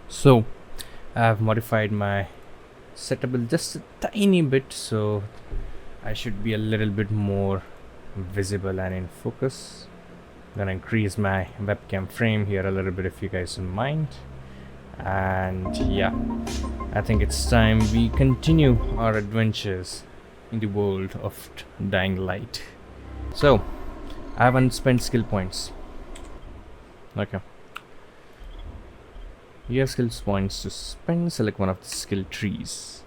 So I've modified my setup just a tiny bit, so I should be a little bit more visible and in focus. Gonna increase my webcam frame here a little bit if you guys don't mind. And yeah, I think it's time we continue our adventures in the world of Dying Light. So I haven't spent skill points. Okay. You have skill points to spend. Select one of the skill trees.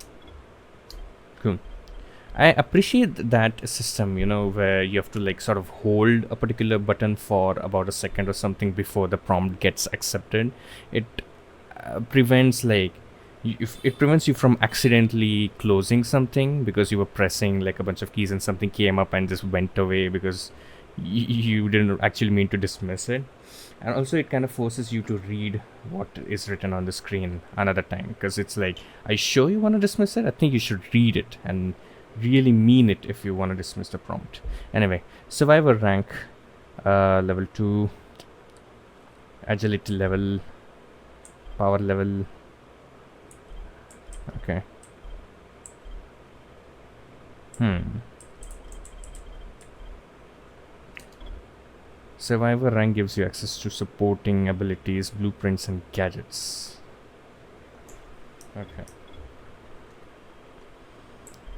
Cool. I appreciate that system, where you have to like sort of hold a particular button for about a second or something before the prompt gets accepted. It prevents like it prevents you from accidentally closing something because you were pressing like a bunch of keys and something came up and just went away because you didn't actually mean to dismiss it. And also it kind of forces you to read what is written on the screen another time, because it's like, I sure you want to dismiss it? I think you should read it and really mean it if you want to dismiss the prompt. Anyway, survivor rank, level 2, agility level, power level. Okay. Survivor rank gives you access to supporting abilities, blueprints, and gadgets. Okay.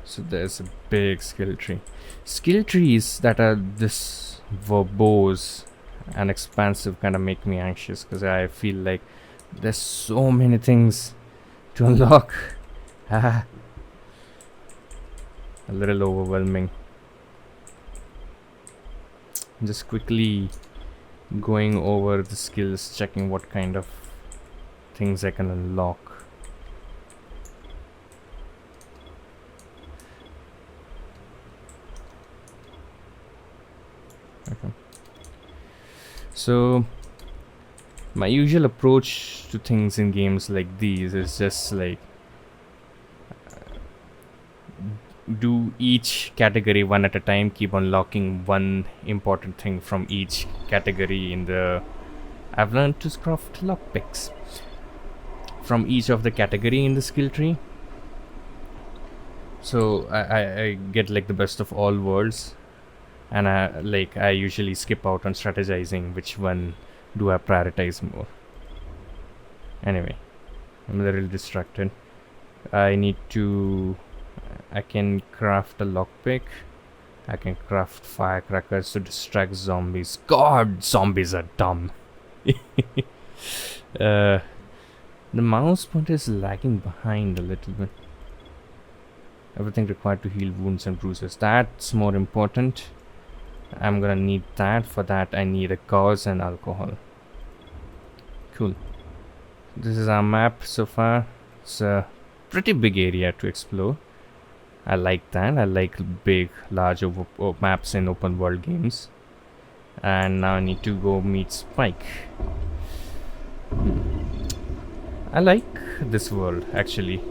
So there's a big skill tree. Skill trees that are this verbose and expansive kind of make me anxious because I feel like there's so many things to unlock. A little overwhelming. Just quickly going over the skills, checking what kind of things I can unlock. Okay. So my usual approach to things in games like these is just like do each category one at a time, keep unlocking one important thing from each category in the... I've learned to craft lockpicks from each of the category in the skill tree. So I get like the best of all worlds, and I usually skip out on strategizing which one do I prioritize more. Anyway, I'm a little distracted. I can craft a lockpick. I can craft firecrackers to distract zombies. God, zombies are dumb. The mouse pointer is lagging behind a little bit. Everything required to heal wounds and bruises. That's more important. I'm gonna need that. For that, I need a gauze and alcohol. Cool. This is our map so far. It's a pretty big area to explore. I like that. I like big, large maps in open world games. And now I need to go meet Spike. I like this world actually.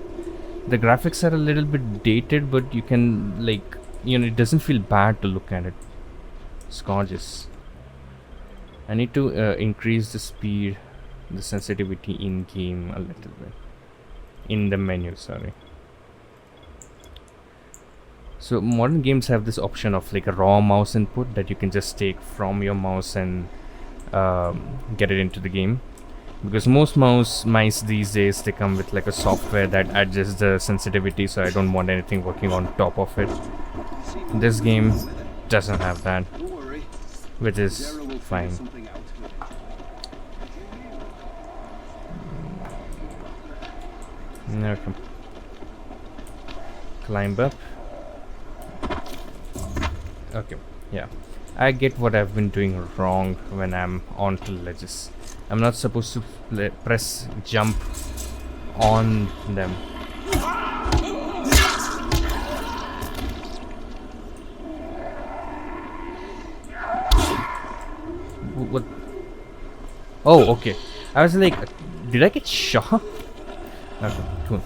The graphics are a little bit dated, but you can like, it doesn't feel bad to look at it. It's gorgeous. I need to increase the speed, the sensitivity in game a little bit. In the menu, sorry. So modern games have this option of like a raw mouse input that you can just take from your mouse and get it into the game. Because most mice these days, they come with like a software that adjusts the sensitivity, so I don't want anything working on top of it. This game doesn't have that, which is fine. Okay. Climb up. Okay, yeah. I get what I've been doing wrong when I'm onto ledges. I'm not supposed to press jump on them. What? Oh, okay. I was like, did I get shot? Okay, cool.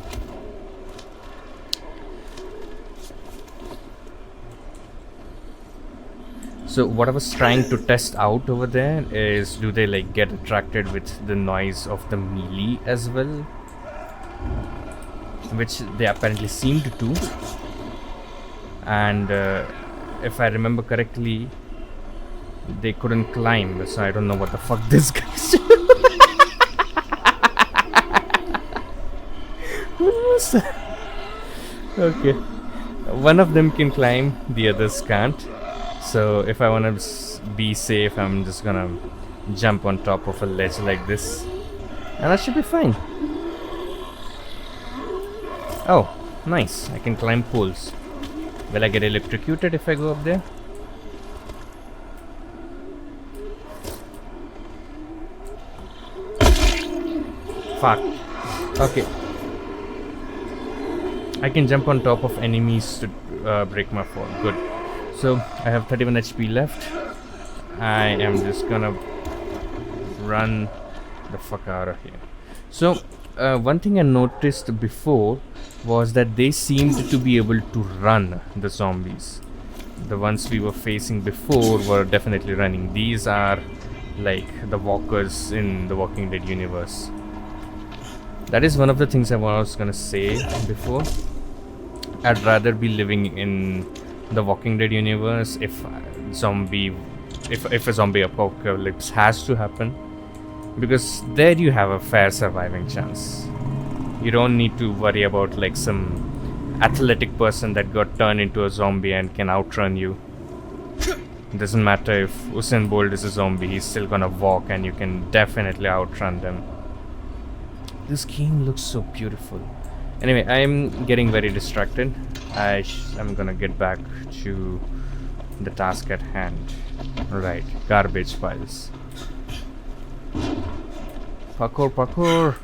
So what I was trying to test out over there is, do they like get attracted with the noise of the melee as well, which they apparently seemed to. And if I remember correctly, they couldn't climb, so I don't know what the fuck this guy's doing. What was that? Okay, one of them can climb, the others can't. So if I want to be safe, I'm just gonna jump on top of a ledge like this, and that should be fine. Oh, nice, I can climb poles. Will I get electrocuted if I go up there? Fuck. Okay. I can jump on top of enemies to break my fall. Good. So I have 31 HP left. I am just gonna run the fuck out of here. So one thing I noticed before was that they seemed to be able to run, the zombies. The ones we were facing before were definitely running. These are like the walkers in the Walking Dead universe. That is one of the things I was gonna say before. I'd rather be living in the Walking Dead universe if a zombie apocalypse has to happen, because there you have a fair surviving chance. You don't need to worry about like some athletic person that got turned into a zombie and can outrun you. It doesn't matter if Usain Bolt is a zombie, he's still gonna walk and you can definitely outrun them. This game looks so beautiful. Anyway, I'm getting very distracted. I'm gonna get back to the task at hand. Right, garbage piles. Parkour.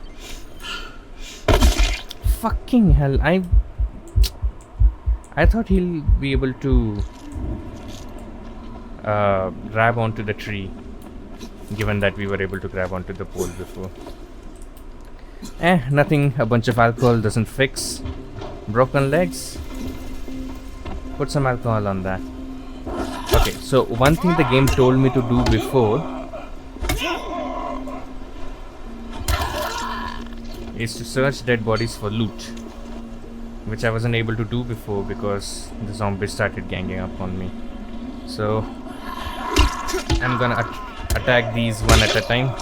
Fucking hell, I thought he'll be able to grab onto the tree, given that we were able to grab onto the pole before. Nothing a bunch of alcohol doesn't fix. Broken legs? Put some alcohol on that. Okay, so one thing the game told me to do before is to search dead bodies for loot, which I wasn't able to do before because the zombies started ganging up on me. So I'm gonna attack these one at a time.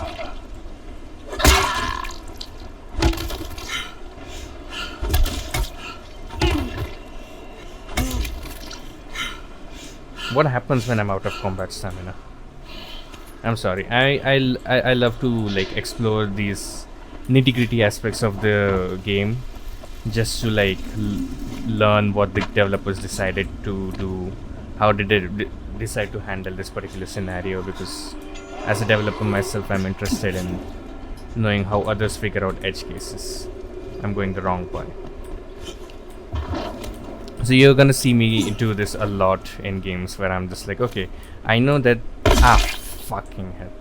What happens when I'm out of combat stamina? I'm sorry. I love to like explore these nitty-gritty aspects of the game just to like learn what the developers decided to do. How did they decide to handle this particular scenario? Because as a developer myself, I'm interested in knowing how others figure out edge cases. I'm going the wrong way. So you're gonna see me do this a lot in games where I'm just like, okay, I know that fucking hell.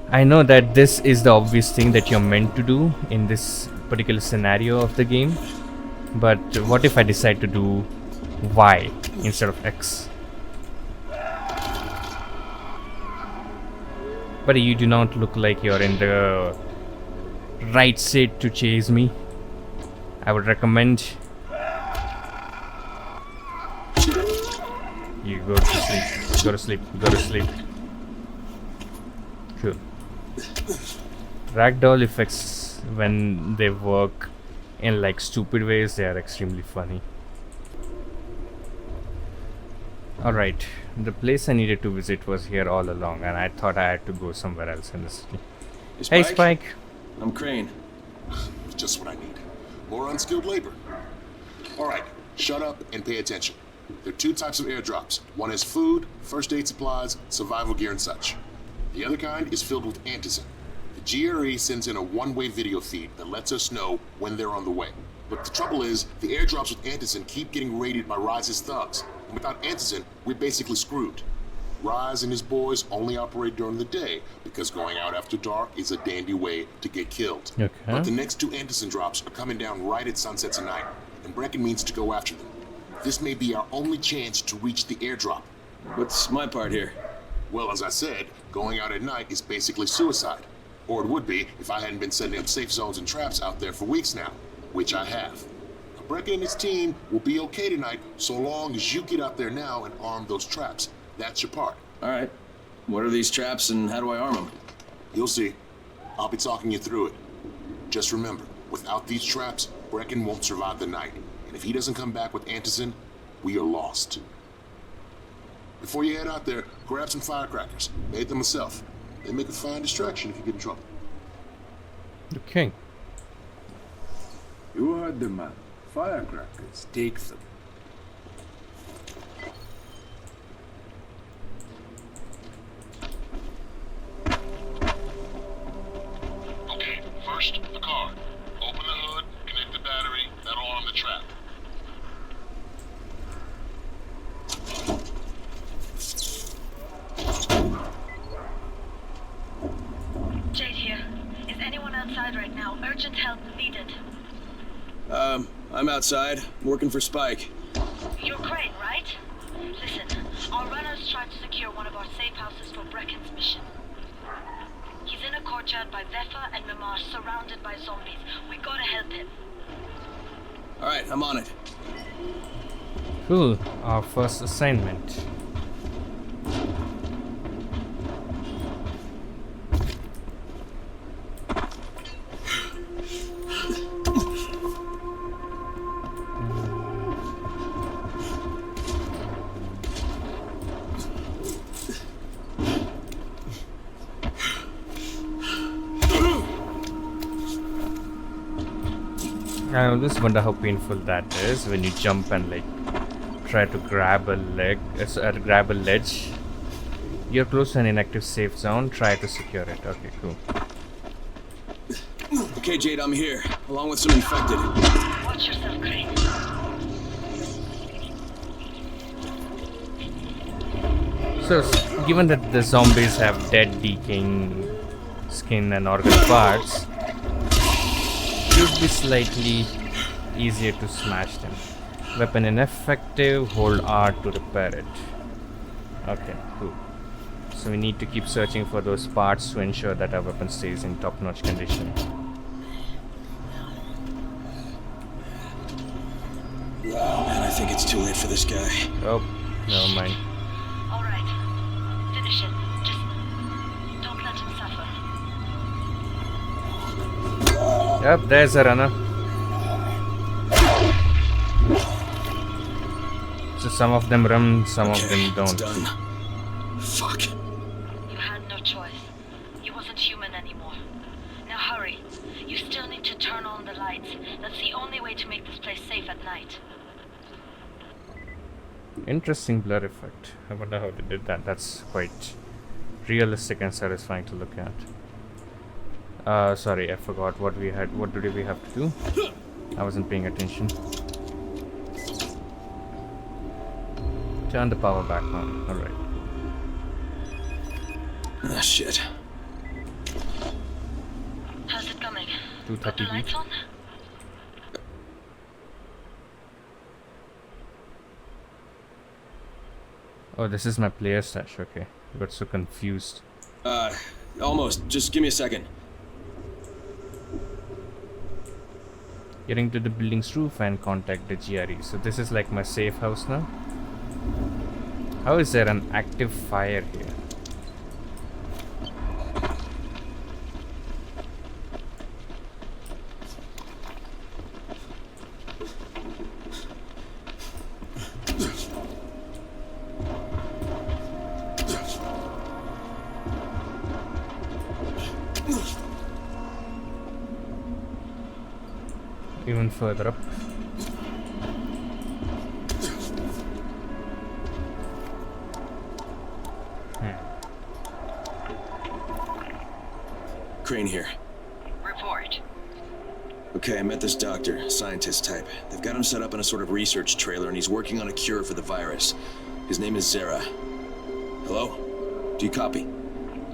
I know that this is the obvious thing that you're meant to do in this particular scenario of the game, but what if I decide to do Y instead of X? But you do not look like you're in the right state to chase me. I would recommend you go to sleep. Go to sleep. Go to sleep. Cool. Ragdoll effects, when they work in like stupid ways, they are extremely funny. Alright, the place I needed to visit was here all along, and I thought I had to go somewhere else in the city. Hey Spike! I'm Crane. Just what I need. More unskilled labor. Alright, shut up and pay attention. There are two types of airdrops. One is food, first aid supplies, survival gear and such. The other kind is filled with antizin. The GRE sends in a one-way video feed that lets us know when they're on the way. But the trouble is, the airdrops with antizin keep getting raided by Rise's thugs. And without antizin, we're basically screwed. Rise and his boys only operate during the day because going out after dark is a dandy way to get killed. Okay. But the next two antizin drops are coming down right at sunset tonight, and Brecken means to go after them. This may be our only chance to reach the airdrop. What's my part here? Well, as I said, going out at night is basically suicide. Or it would be if I hadn't been setting up safe zones and traps out there for weeks now, which I have. Brecken and his team will be okay tonight so long as you get out there now and arm those traps. That's your part. Alright. What are these traps and how do I arm them? You'll see. I'll be talking you through it. Just remember, without these traps, Brecken won't survive the night. And if he doesn't come back with Antizin, we are lost. Before you head out there, grab some firecrackers. Made them myself. They make a fine distraction if you get in trouble. Okay. You heard the man. Firecrackers, take them. Okay, first, the car. Open the hood, connect the battery, that'll arm the trap. Jade here. Is anyone outside right now? Urgent help needed. I'm outside, working for Spike. You're Crane, right? Listen, our runners tried to secure one of our safe houses for Brecken's mission. He's in a courtyard by Vefa and Mimar, surrounded by zombies. We gotta help him. Alright, I'm on it. Cool. Our first assignment. I always wonder how painful that is when you jump and like try to grab a grab a ledge. You're close to an inactive safe zone. Try to secure it. Okay, cool. Okay, Jade, I'm here, along with some infected. Watch yourself, Crane. So, given that the zombies have dead, decaying skin and organ parts, it would be slightly easier to smash them. Weapon ineffective, hold R to repair it. Okay, cool. So we need to keep searching for those parts to ensure that our weapon stays in top-notch condition. Oh man, I think it's too late for this guy. Oh, never mind. Alright. Finish it. Just don't let him suffer. Yep, there's a runner. So some of them run, some of them It's don't. done. Fuck. You had no choice. He wasn't human anymore. Now hurry. You still need to turn on the lights. That's the only way to make this place safe at night. Interesting blur effect. I wonder how they did that. That's quite realistic and satisfying to look at. Sorry, I forgot what we had. What did we have to do? I wasn't paying attention. Turn the power back on. Alright. Ah, shit. How's it coming? Got the 230 lights on? Oh, this is my player stash. Okay. I got so confused. Almost. Just give me a second. Getting to the building's roof and contact the GRE. So this is like my safe house now. How is there an active fire here? Even further up. Crane here. Report. Okay, I met this doctor, scientist type. They've got him set up in a sort of research trailer, and he's working on a cure for the virus. His name is Zera. Hello? Do you copy?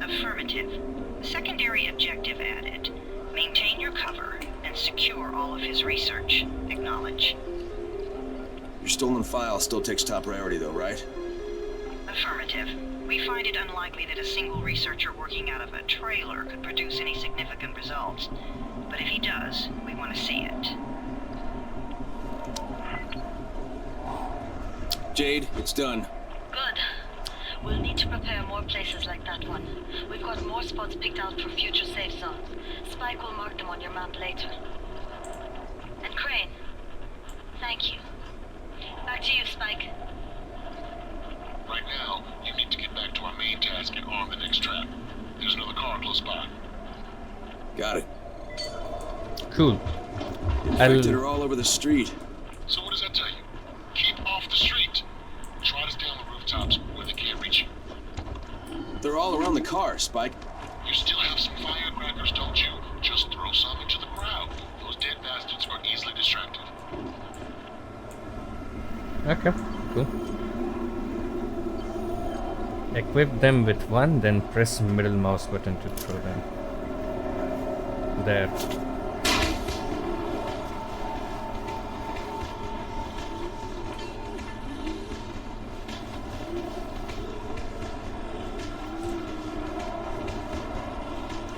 Affirmative. Secondary objective added. Maintain your cover and secure all of his research. Acknowledge. Your stolen file still takes top priority, though, right? Affirmative. We find it unlikely that a single researcher working out of a trailer could produce any significant results. But if he does, we want to see it. Jade, it's done. Good. We'll need to prepare more places like that one. We've got more spots picked out for future safe zones. Spike will mark them on your map later. And Crane, thank you. Back to you, Spike. Right now, you need to get back to our main task and arm the next trap. There's another car close by. Got it. Cool. Infected are all over the street. So what does that tell you? Keep off the street. Try to stay on the rooftops where they can't reach you. They're all around the car, Spike. You still have some firecrackers, don't you? Just throw some into the crowd. Those dead bastards are easily distracted. Okay, cool. Equip them with one, then press middle mouse button to throw them. There.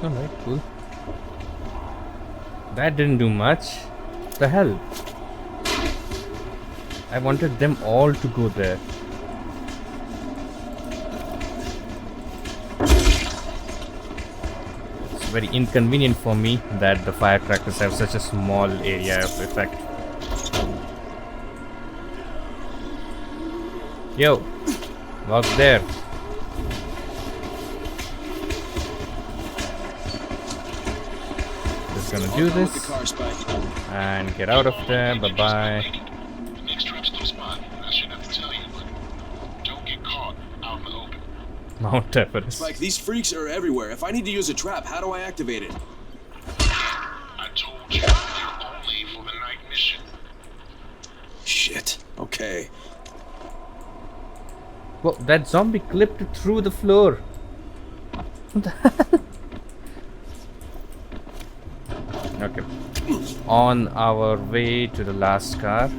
Alright, cool. That didn't do much. The hell? I wanted them all to go there. It's very inconvenient for me that the firecrackers have such a small area of effect. Yo, walk there. Just gonna do With the this car, Spike. and get out of there. Bye bye. The next trap's close by. I shouldn't have to tell you, but don't get caught out in the open. Mount Everest. Spike, these freaks are everywhere. If I need to use a trap, how do I activate it? I told you, they're only for the night mission. Shit. Okay. Whoa, that zombie clipped through the floor. What the hell? Okay. On our way to the last car.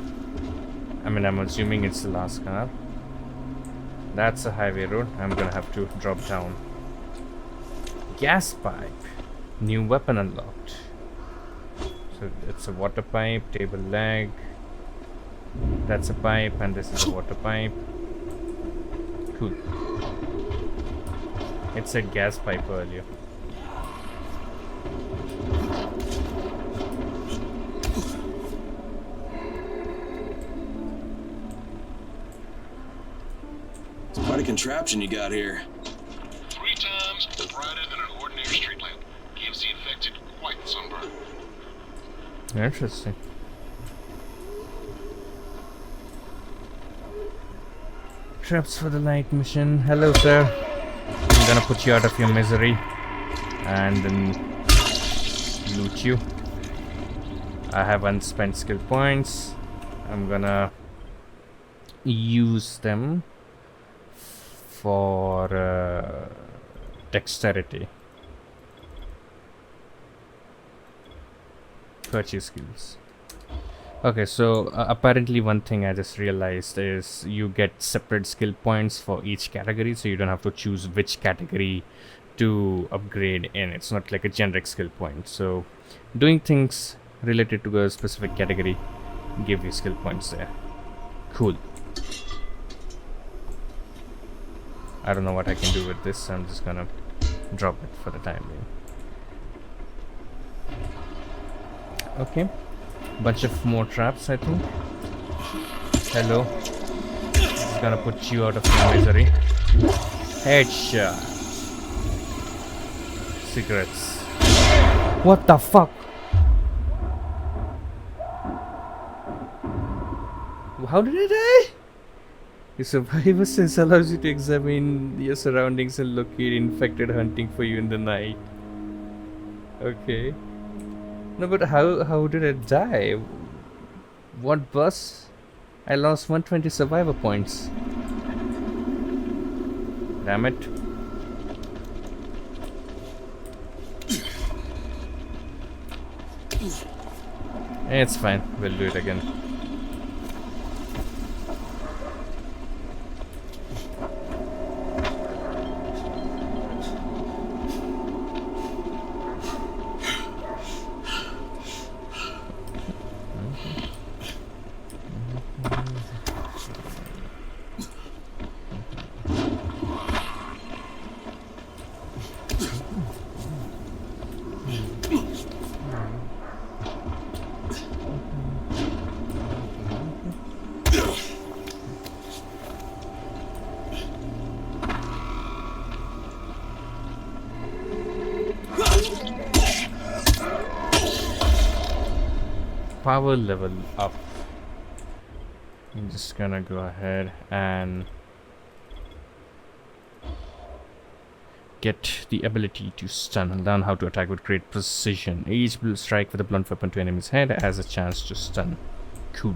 I mean, I'm assuming it's the last car. That's a highway road. I'm gonna have to drop down. Gas pipe. New weapon unlocked. So it's a water pipe, table leg. That's a pipe, and this is a water pipe. Cool. It said gas pipe earlier. It's quite a contraption you got here. 3 times brighter than an ordinary street lamp. Gives the infected quite the sunburn. Interesting. Traps for the night mission. Hello, sir. I'm gonna put you out of your misery and then loot you. I have unspent skill points. I'm gonna use them for dexterity. Purchase skills. Okay, so apparently one thing I just realized is you get separate skill points for each category, so you don't have to choose which category to upgrade in. It's not like a generic skill point. So doing things related to a specific category give you skill points there. Cool. I don't know what I can do with this. I'm just gonna drop it for the time being. Okay. Bunch of more traps, I think. Hello. Just gonna put you out of your misery. Headshot. Cigarettes. What the fuck? How did I die? Your survivor sense allows you to examine your surroundings and locate infected hunting for you in the night. Okay. No, but how did I die? What bus? I lost 120 survivor points. Damn it. It's fine. We'll do it again. power level up. I'm just gonna go ahead and get the ability to stun and learn how to attack with great precision. Each strike with a blunt weapon to enemy's head has a chance to stun. Cool.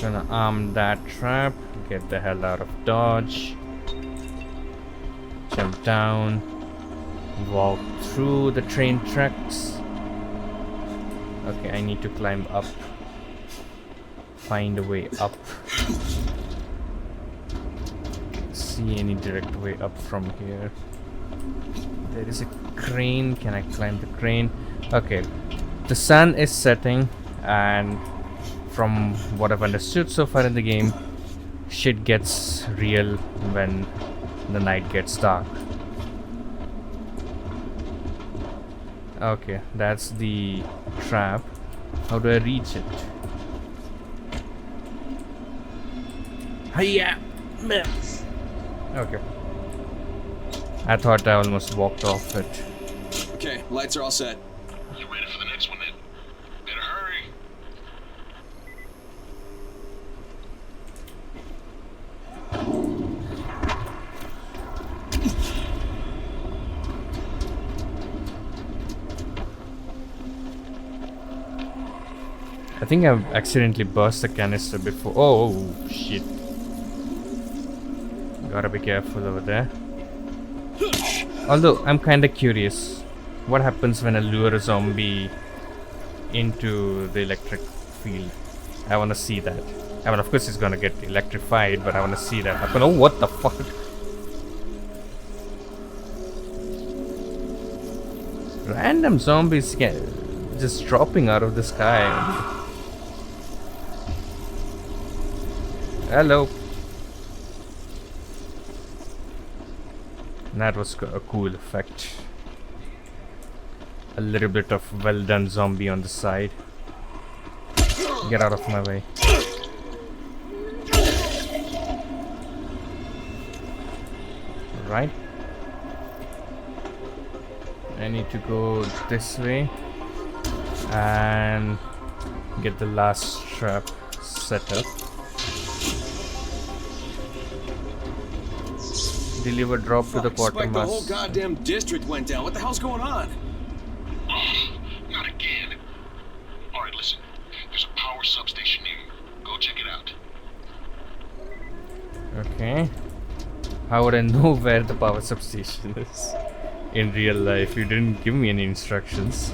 Gonna arm that trap, get the hell out of dodge, jump down, walk through the train tracks. Okay, I need to climb up, find a way up. See any direct way up from here? There is a crane. Can I climb the crane? Okay, the sun is setting, and from what I've understood so far in the game, shit gets real when the night gets dark. Okay, that's the trap. How do I reach it? Hiya! Okay. I thought I almost walked off it. Okay, lights are all set. You ready for the next one then? Better hurry. I think I've accidentally burst the canister before. Oh, shit. Gotta be careful over there. Although, I'm kinda curious. What happens when I lure a zombie into the electric field? I wanna see that. I mean, of course he's gonna get electrified, but I wanna see that happen. Oh, what the fuck? Random zombies just dropping out of the sky. Hello. That was a cool effect. A little bit of well done zombie on the side. Get out of my way. Right. I need to go this way and get the last trap set up. Deliver drop to the Fuck, Spike, the whole quartermaster. goddamn district went down. What the hell's going on? Not again. Alright, listen. There's a power substation near you. Go check it out. Okay. How would I know where the power substation is in real life? You didn't give me any instructions.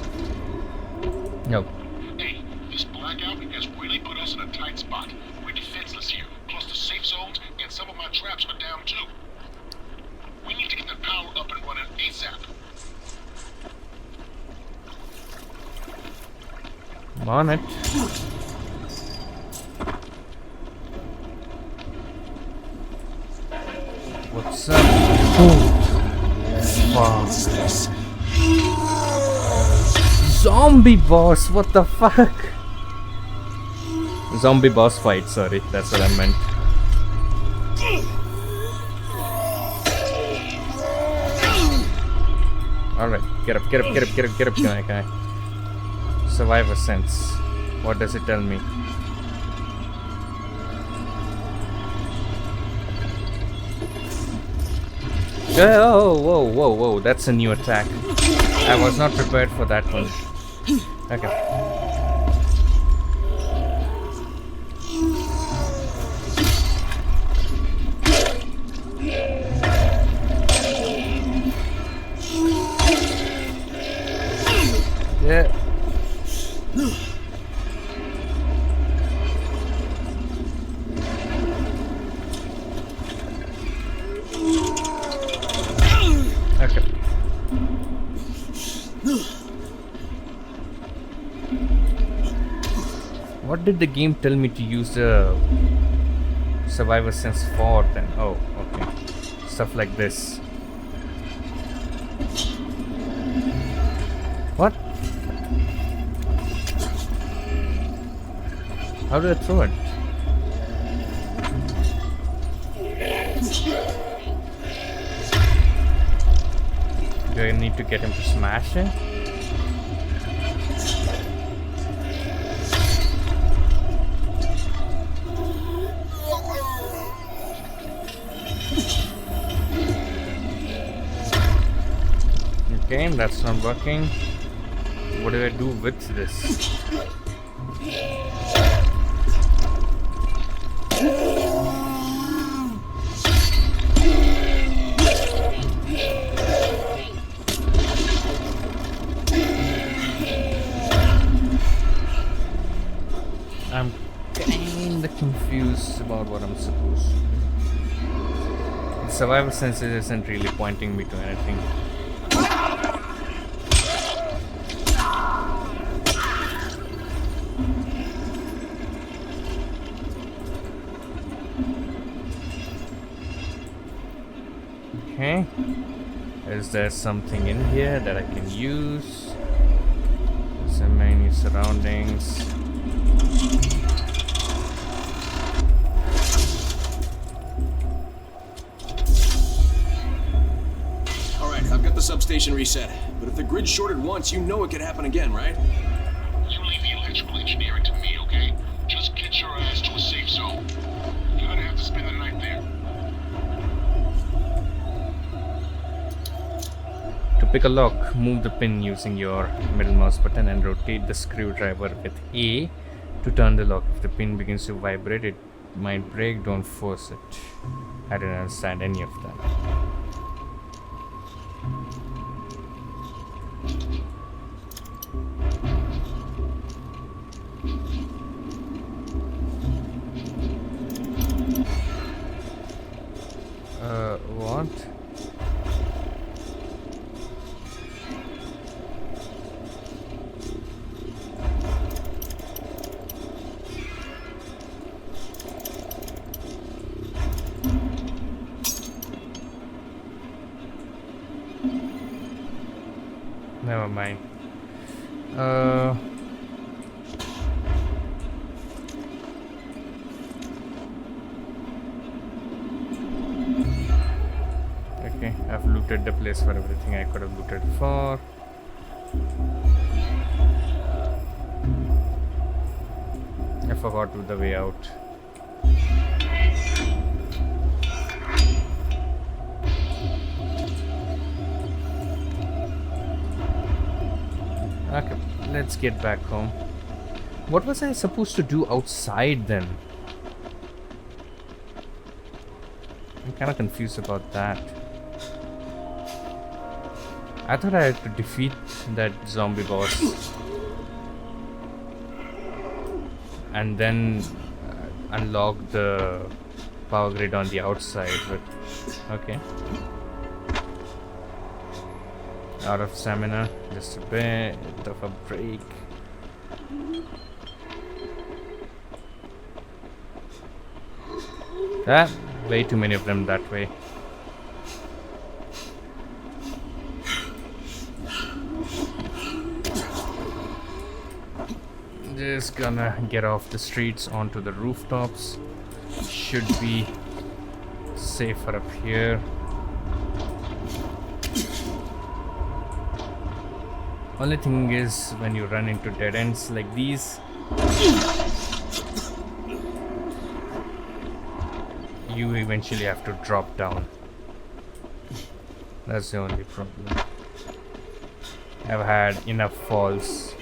No. Hey, this blackout has really put us in a tight spot. We're defenseless here. Plus the safe zones and some of my traps are down too. We need to get the power up and running ASAP. I'm on it. What's up? Oh. Zombie boss, what the fuck? Zombie boss fight, sorry, that's what I meant. Alright, get up, guy. Survivor sense. What does it tell me? Oh, whoa, that's a new attack. I was not prepared for that one. Okay. Yeah. Okay. What did the game tell me to use the survivor sense for then? Oh, okay. Stuff like this. What? How do I throw it? Do I need to get him to smash it? Okay, that's not working. What do I do with this? I'm kinda confused about what I'm supposed to do. The survival sensor isn't really pointing me to anything. Okay. Is there something in here that I can use? Some menu surroundings. Alright, I've got the substation reset. But if the grid shorted once, you know it could happen again, right? You leave the electrical engineering to me, okay? Just get your ass to a safe zone. You're gonna have to spend the night there. To pick a lock, move the pin using your middle mouse button and rotate the screwdriver with A to turn the lock. If the pin begins to vibrate, it might break. Don't force it. I didn't understand any of that. What? Never mind. Okay, I've looted the place for everything I could have looted for. I forgot the way out. Okay, let's get back home. What was I supposed to do outside then? I'm kind of confused about that. I thought I had to defeat that zombie boss and then unlock the power grid on the outside, but okay. Out of stamina, just a bit of a break. Way too many of them that way. Just gonna get off the streets onto the rooftops. Should be safer up here. Only thing is, when you run into dead ends like these, you eventually have to drop down. That's the only problem. I've had enough falls.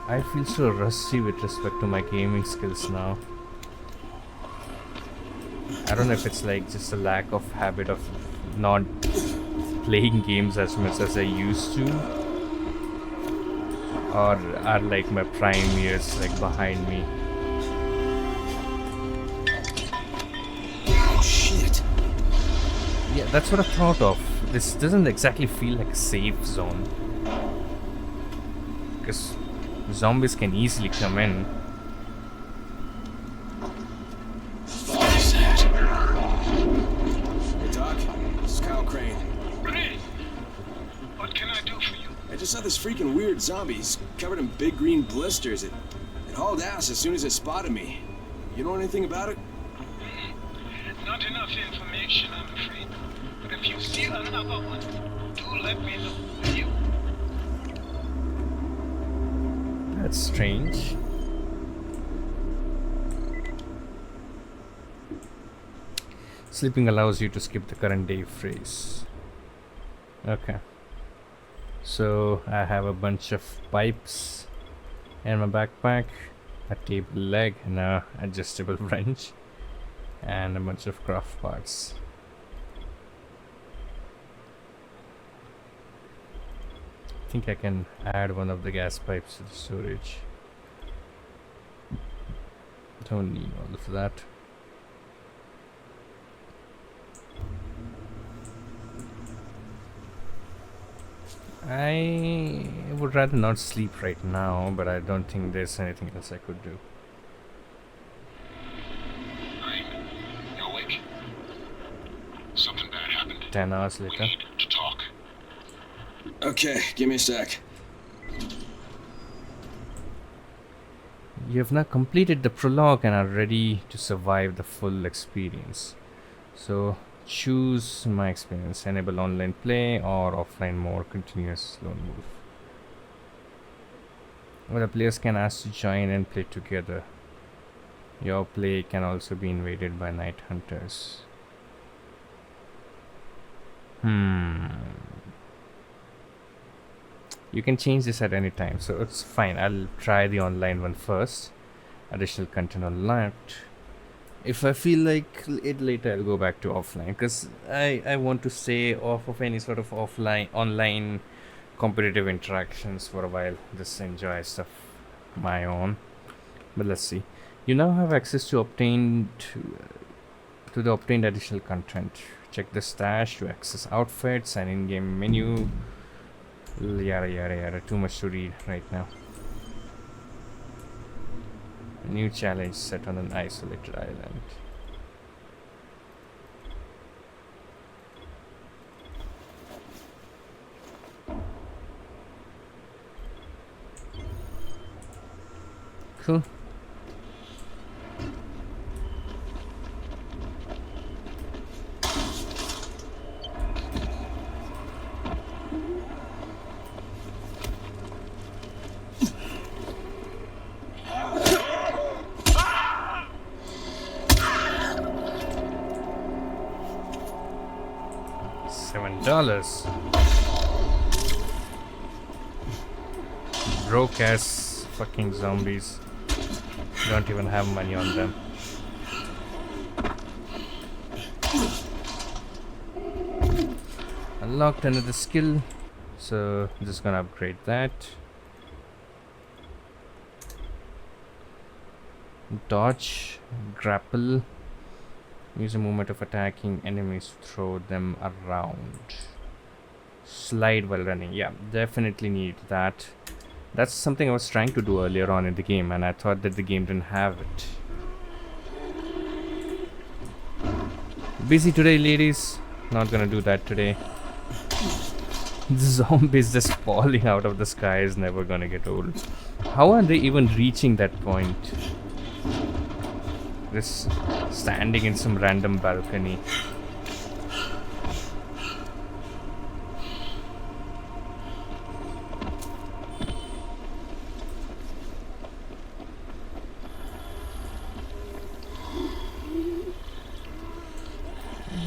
I feel so rusty with respect to my gaming skills now. I don't know if it's like just a lack of habit of not playing games as much as I used to, or are like my prime years like behind me. Oh shit. Yeah, that's what I thought of. This doesn't exactly feel like a safe zone, because zombies can easily come in. What is that? Hey Doc, this is Kyle Crane. Hey! What can I do for you? I just saw this freaking weird zombie. He's covered in big green blisters. It hauled ass as soon as it spotted me. You know anything about it? Not enough information, I'm afraid. If you see another one, do let me know, will you? That's strange. Sleeping allows you to skip the current day phrase. Okay. So I have a bunch of pipes in my backpack, a table leg, and a adjustable wrench, and a bunch of craft parts. I think I can add one of the gas pipes to the storage. Don't need all of that. I would rather not sleep right now, but I don't think there's anything else I could do. Crane, you awake? Something bad happened. 10 hours We later. need to talk. Okay, give me a sec. You have now completed the prologue and are ready to survive the full experience. So choose my experience, enable online play or offline mode, continuous lone wolf. Where the players can ask to join and play together. Your play can also be invaded by night hunters. You can change this at any time, so it's fine. I'll try the online one first. Additional content unlocked. If I feel like it later, I'll go back to offline, because I want to stay off of any sort of online competitive interactions for a while. Just enjoy stuff my own. But let's see. You now have access to the obtained additional content. Check the stash to access outfits and in-game menu. Yada yada yada. Too much to read right now. A new challenge set on an isolated island. Cool. $7. Broke ass fucking zombies. Don't even have money on them. Unlocked another skill, so I'm just gonna upgrade that. Dodge, grapple. Use a movement of attacking enemies to throw them around. Slide while running. Yeah, definitely need that. That's something I was trying to do earlier on in the game, and I thought that the game didn't have it. Busy today, ladies. Not gonna do that today. The zombies just falling out of the sky is never gonna get old. How are they even reaching that point? Just standing in some random balcony.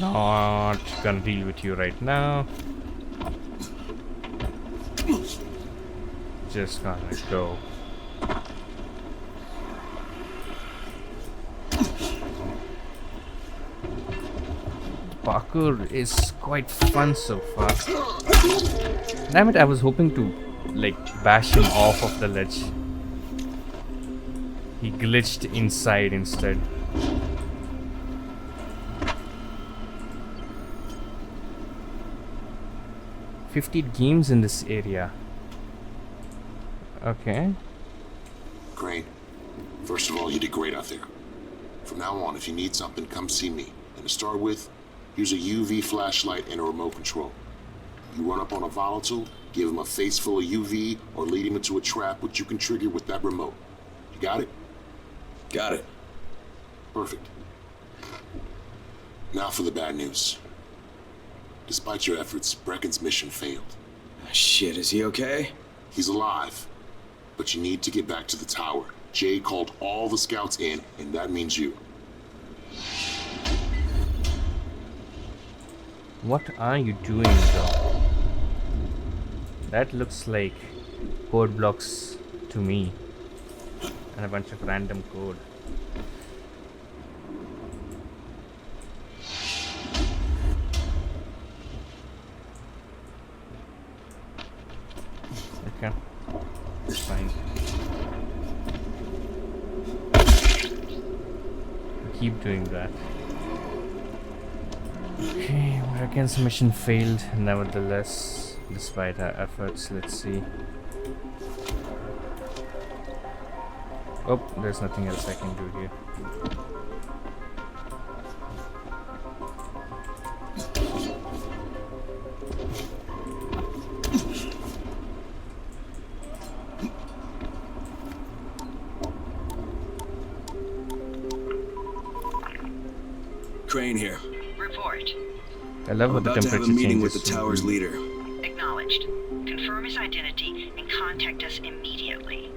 Not gonna deal with you right now. Just gonna go. Parkour is quite fun so far. Damn it, I was hoping to like bash him off of the ledge. He glitched inside instead. $50 games in this area. Okay. Crane, first of all, you did great out there. From now on, if you need something, come see me. And to start with, use a UV flashlight and a remote control. You run up on a volatile, give him a face full of UV, or lead him into a trap which you can trigger with that remote. You got it? Got it. Perfect. Now for the bad news. Despite your efforts, Brecken's mission failed. Shit, is he okay? He's alive, but you need to get back to the tower. Jade called all the scouts in, and that means you. What are you doing, though? That looks like code blocks to me. And a bunch of random code. Okay. It's fine. Keep doing that. Okay, Brecken's mission failed, nevertheless, despite our efforts. Let's see. Oh, there's nothing else I can do here. Crane here. Report. I love I'm what the about to have a temperature meeting with changes. the tower's leader. Acknowledged. Confirm his identity and contact us immediately.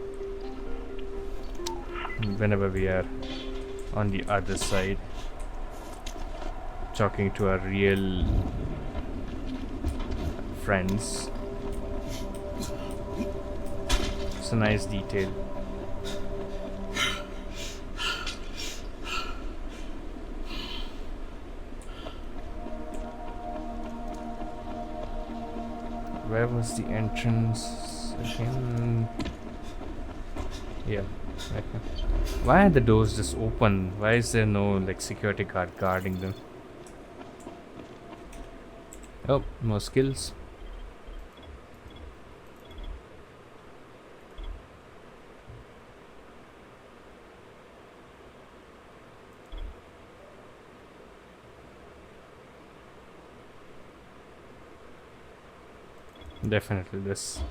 Whenever we are on the other side, talking to our real friends. It's a nice detail. Where was the entrance again? Yeah. Okay. Why are the doors just open? Why is there no like security guard guarding them? Oh, more skills. Definitely this.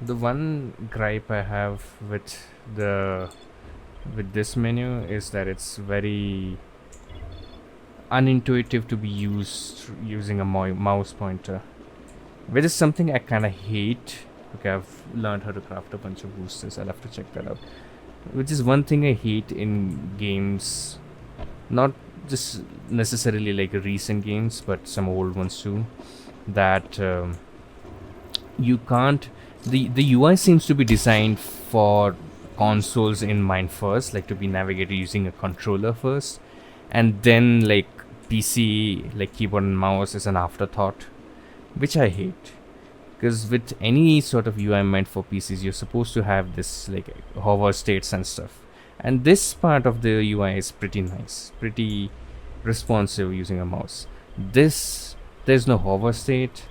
The one gripe I have with this menu is that it's very unintuitive to be used using a mouse pointer, which is something I kind of hate. Okay, I've learned how to craft a bunch of boosters. I'll have to check that out. Which is one thing I hate in games, not just necessarily like recent games, but some old ones too. That you can't. The UI seems to be designed for consoles in mind first, like to be navigated using a controller first, and then like PC, like keyboard and mouse is an afterthought, which I hate. Because with any sort of UI meant for PCs, you're supposed to have this like hover states and stuff, and this part of the UI is pretty nice, pretty responsive using a mouse. There's no hover state.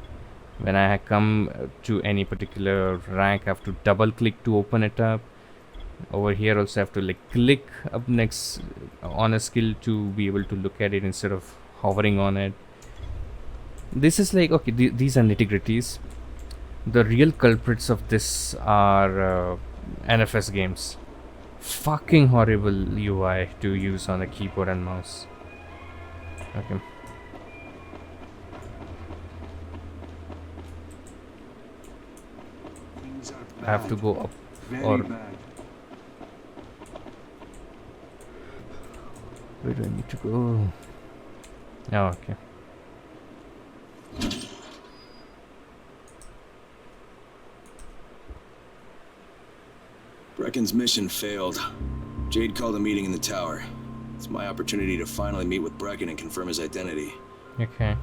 When I come to any particular rank, I have to double click to open it up. Over here also I have to like click up next on a skill to be able to look at it instead of hovering on it. This is like, okay, these are nitty-gritties. The real culprits of this are NFS games. Fucking horrible UI to use on a keyboard and mouse. Okay. Things are I have to go up very or bad. where do I need to go? Oh, okay. Brecken's mission failed. Jade called a meeting in the tower. It's my opportunity to finally meet with Brecken and confirm his identity. Okay.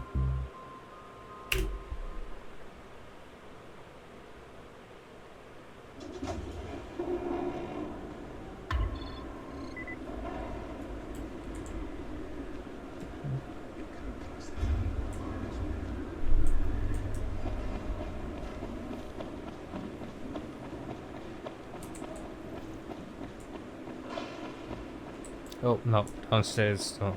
Oh, no, downstairs. Oh.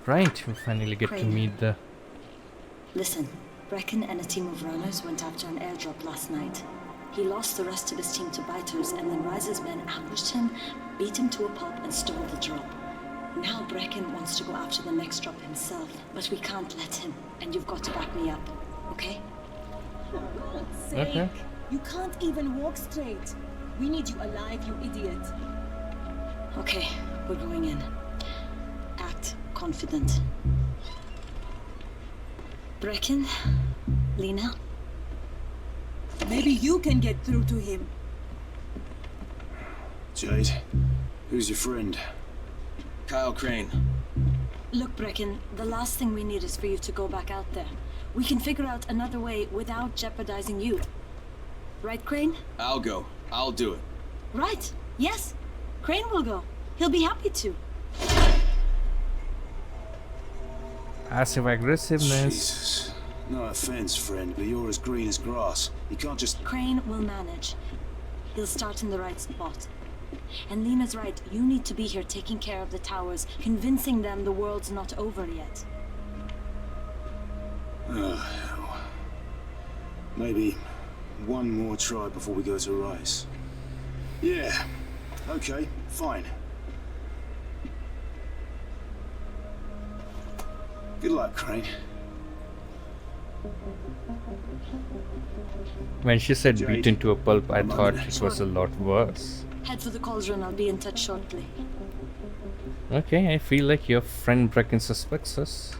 Right, we finally get to Crane. meet the... Listen, Brecken and a team of runners went after an airdrop last night. He lost the rest of his team to biters, and then Rise's men ambushed him, beat him to a pulp, and stole the drop. Now Brecken wants to go after the next drop himself, but we can't let him, and you've got to back me up, okay? For God's sake, Okay. you can't even walk straight. We need you alive, you idiot. Okay, we're going in. Act confident. Brecken, Lena, Maybe you can get through to him. Jade, who's your friend? Kyle Crane. look, Brecken, the last thing we need is for you to go back out there. We can figure out another way without jeopardizing you. Right, Crane? I'll go. I'll do it. Right. Yes. Crane will go. He'll be happy to. Passive aggressiveness. Jesus. No offense, friend, but you're as green as grass. You can't just... Crane will manage. He'll start in the right spot. And Lena's right. You need to be here taking care of the towers, convincing them the world's not over yet. Oh, hell. Maybe one more try before we go to Rice. Yeah. Okay, fine. Good luck, Crane. When she said Jade, beaten to a pulp, I I'm thought on. it was a lot worse. Head for the cauldron. I'll be in touch shortly. Okay, I feel like your friend Brecken suspects us.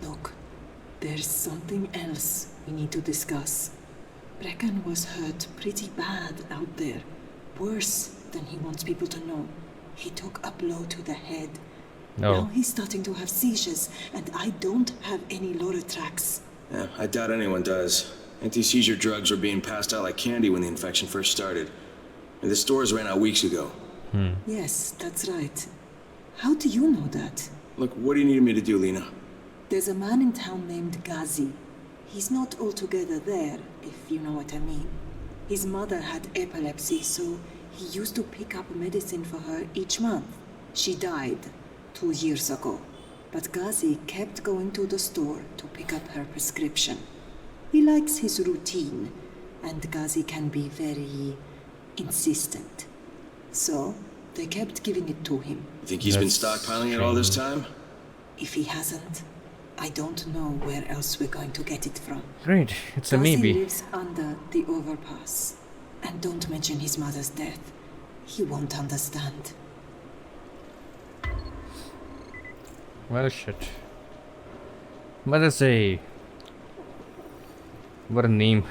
Look, there's something else we need to discuss. Brecken was hurt pretty bad out there. Worse than he wants people to know. He took a blow to the head. Now No. he's starting to have seizures, and I don't have any Loratrax. Yeah, I doubt anyone does. Anti-seizure drugs were being passed out like candy when the infection first started. And the stores ran out weeks ago. Yes, that's right. How do you know that? Look, what do you need me to do, Lena? There's a man in town named Ghazi. He's not altogether there, if you know what I mean. His mother had epilepsy, so he used to pick up medicine for her each month. She died 2 years ago, but Ghazi kept going to the store to pick up her prescription. He likes his routine, and Ghazi can be very insistent. So, they kept giving it to him. You think he's been That's stockpiling it all this time? If he hasn't, I don't know where else we're going to get it from. Great, it's a Ghazi maybe. lives under the overpass. And don't mention his mother's death. He won't understand. Well, shit. Mother's a... What a name.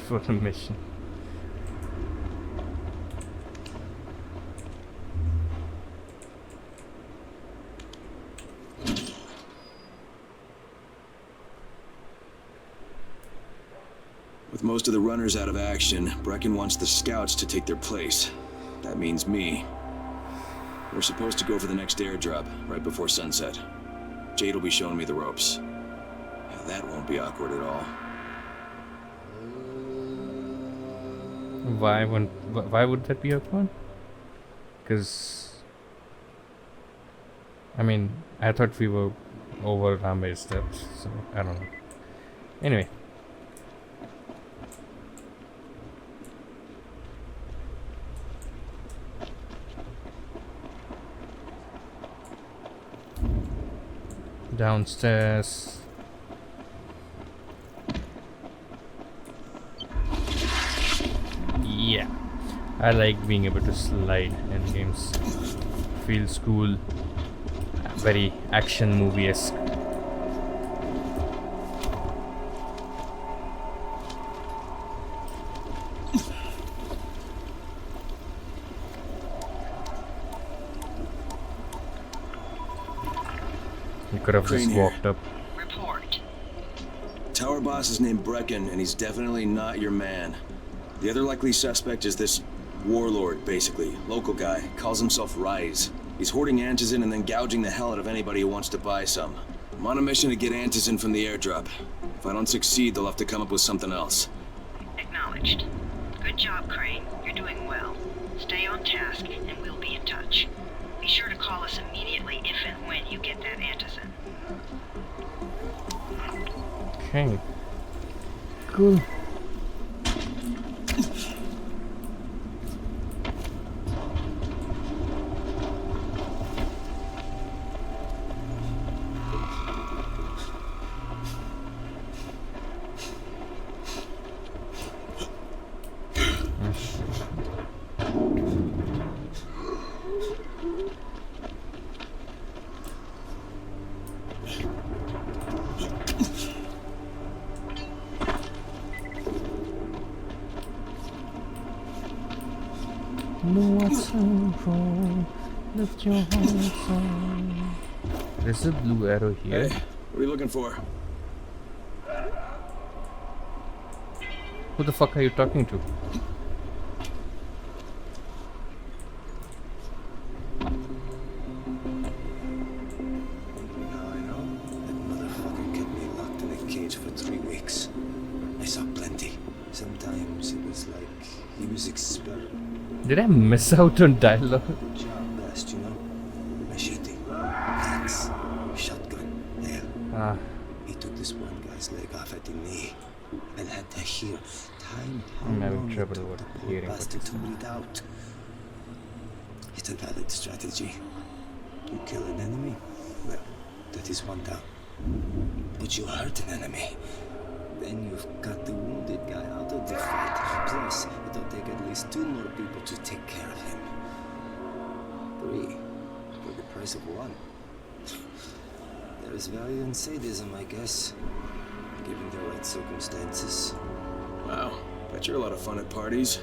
For a mission. With most of the runners out of action, Brecken wants the scouts to take their place. That means me. We're supposed to go for the next airdrop, right before sunset. Jade will be showing me the ropes. Yeah, that won't be awkward at all. Why would that be awkward? Because... I mean, I thought we were over Rambay's steps, so I don't know. Anyway. Downstairs. Yeah, I like being able to slide in games. Feels cool. Very action movie-esque. You could have Crane just here. walked up. Report. Tower boss is named Brecken, and he's definitely not your man. The other likely suspect is this warlord, basically. Local guy. Calls himself Rise. He's hoarding antizin and then gouging the hell out of anybody who wants to buy some. I'm on a mission to get antizin from the airdrop. If I don't succeed, they'll have to come up with something else. Acknowledged. Good job, Crane. You're doing well. Stay on task, and we'll be in touch. Be sure to call us immediately if and when you get that antizin. Okay. Cool. know what's wrong. Lift your hearts on. There's a blue arrow here. Hey, what are you looking for? Who the fuck are you talking to? Now I know. That motherfucker kept me locked in a cage for 3 weeks. I saw plenty. Sometimes it was like he was experimenting. Did I miss out on dialogue? Job best, you know? Machete, axe, shotgun, nail. He took this one guy's leg off at the knee and had to hear time how I'm having long it trouble took with the poor hearing what bastard he's to bleed out. It's a valid strategy. You kill an enemy, well, that is one down. But you hurt an enemy, then you've got the wounded guy out of the fight. Plus, it'll take at least 2 more people to take care of him. 3 for the price of 1. There's value in sadism, I guess, given the right circumstances. Wow, bet you're a lot of fun at parties.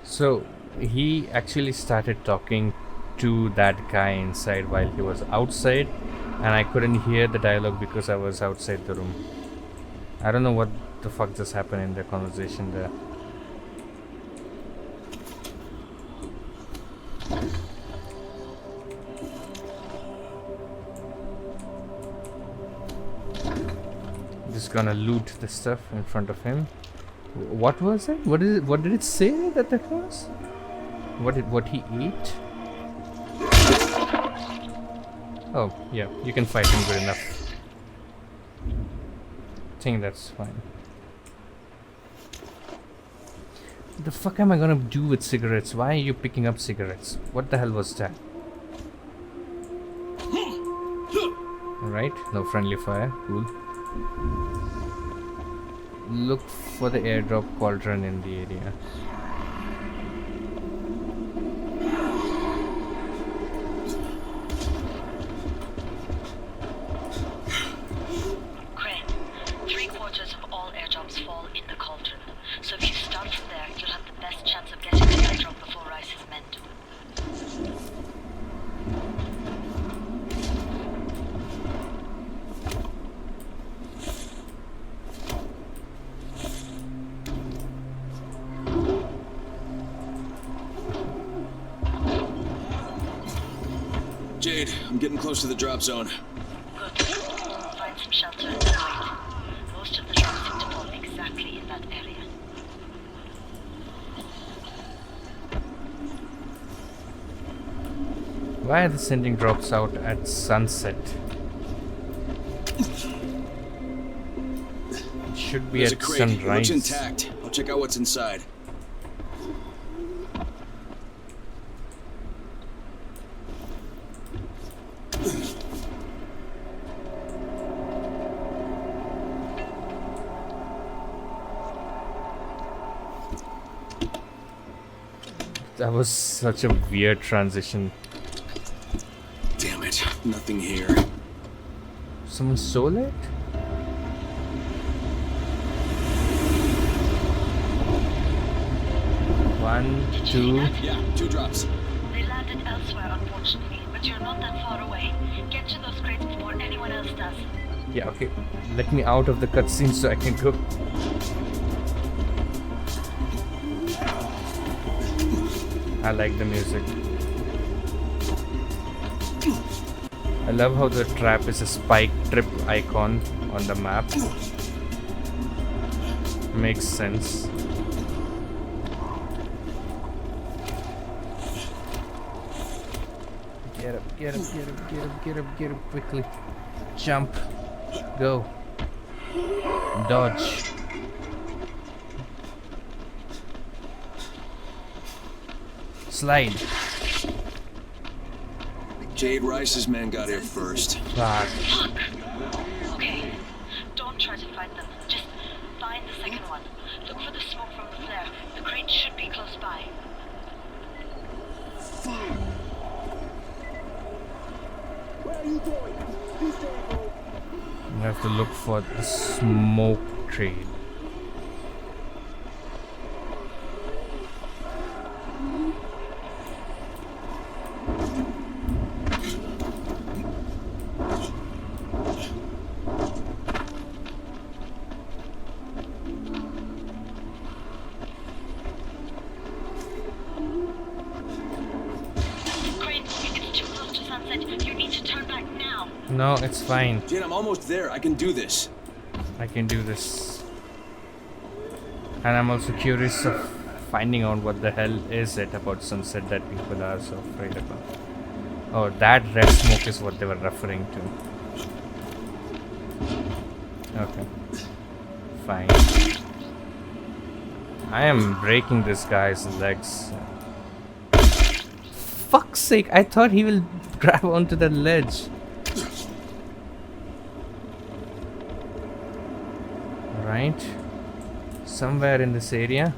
So he actually started talking to that guy inside while he was outside, and I couldn't hear the dialogue because I was outside the room. I don't know what the fuck just happened in the conversation there. Just gonna loot the stuff in front of him. What was it? What is it? What did it say that was? What he ate? Oh yeah, you can fight him good enough. I think that's fine. The fuck am I gonna do with cigarettes? Why are you picking up cigarettes? What the hell was that? Alright, no friendly fire. Cool. Look for the airdrop cauldron in the area. Crane, 3/4 of all airdrops fall in the cauldron. So if you start from there, you'll have the best chance of getting the airdrop before Rice is meant. Jade, I'm getting close to the drop zone. Good. Find some shelter and hide. Most of the drops seem to fall exactly in that area. Why are they sending drops out at sunset? It should be There's a at crate. It sunrise. looks intact. I'll check out what's inside. That was such a weird transition. Damn it, nothing here. Someone stole it? One, Did you see two. that? Yeah, 2 drops. They landed elsewhere, unfortunately, but you're not that far away. Get to those crates before anyone else does. Yeah, okay. Let me out of the cutscene so I can go. I like the music. I love how the trap is a spike trip icon on the map. Makes sense. Get up, get up, get up, get up, get up, get up quickly. Jump. Go. Dodge. Slide. Jade Rice's men got here first. Fuck. Fuck! Okay, don't try to fight them. Just find the second one. Look for the smoke from the flare. The crate should be close by. I have to look for the smoke trail. No, it's fine. Jade, I'm almost there. I can do this. I can do this. And I'm also curious of finding out what the hell is it about sunset that people are so afraid about. Oh, that red smoke is what they were referring to. Okay. Fine. I am breaking this guy's legs. Fuck's sake, I thought he will grab onto the ledge. Right. Somewhere in this area.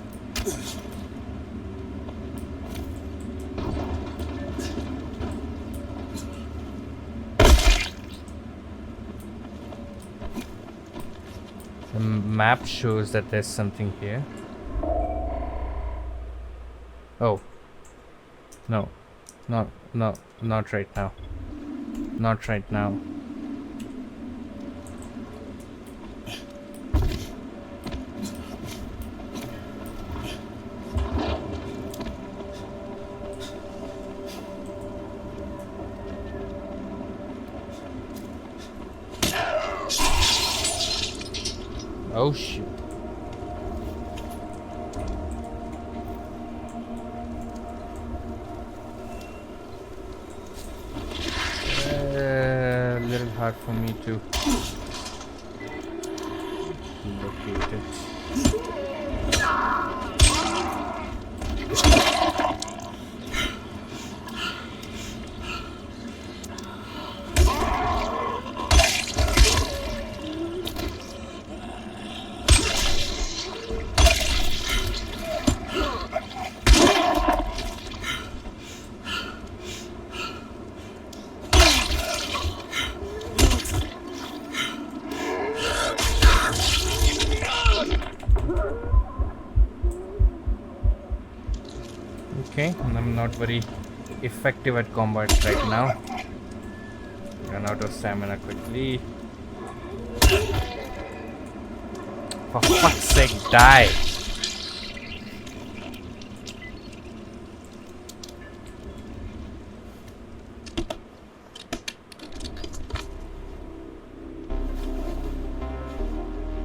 The map shows that there's something here. Oh. No. No, not right now. Not right now. Oh shoot. A little hard for me to locate it. Okay, I'm not very effective at combat right now. Run out of stamina quickly. For fuck's sake, die!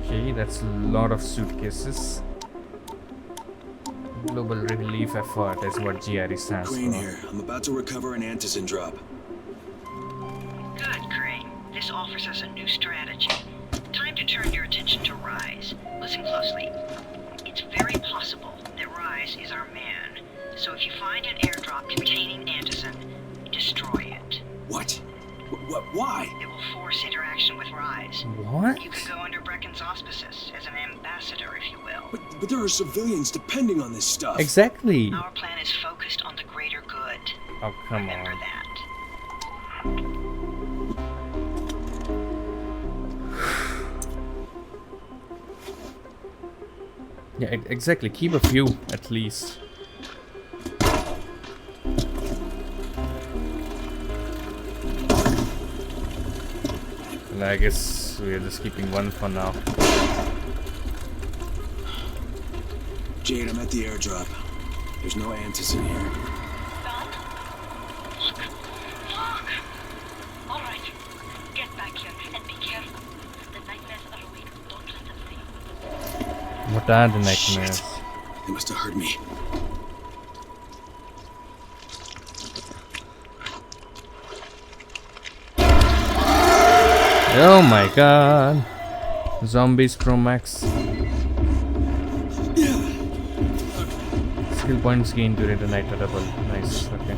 Okay, that's a lot of suitcases. Global Relief Effort is what GRE stands Crane for. here. I'm about to recover an antizin drop. Good, Crane. This offers us a new strategy. Time to turn your attention to Rise. Listen closely. It's very possible that Rise is our man. So if you find an airdrop containing Anderson, destroy it. What? Why? It will force interaction with Rise. What? You could go under Brecken's auspices as an ambassador, if you will. But there are civilians depending on this stuff. Exactly. Our plan is focused on the greater good. Oh, come Remember on. that. Yeah, exactly. Keep a few at least. Well, I guess we are just keeping one for now. Jade, I'm at the airdrop. There's no antizin here. Done? Fuck! Alright, get back here and be careful. The nightmares are awake. Don't let them see you. What are the nightmares? Shit. They must have heard me. Oh my god. Zombies Pro Max. Skill points gained during the night are double. Nice, okay.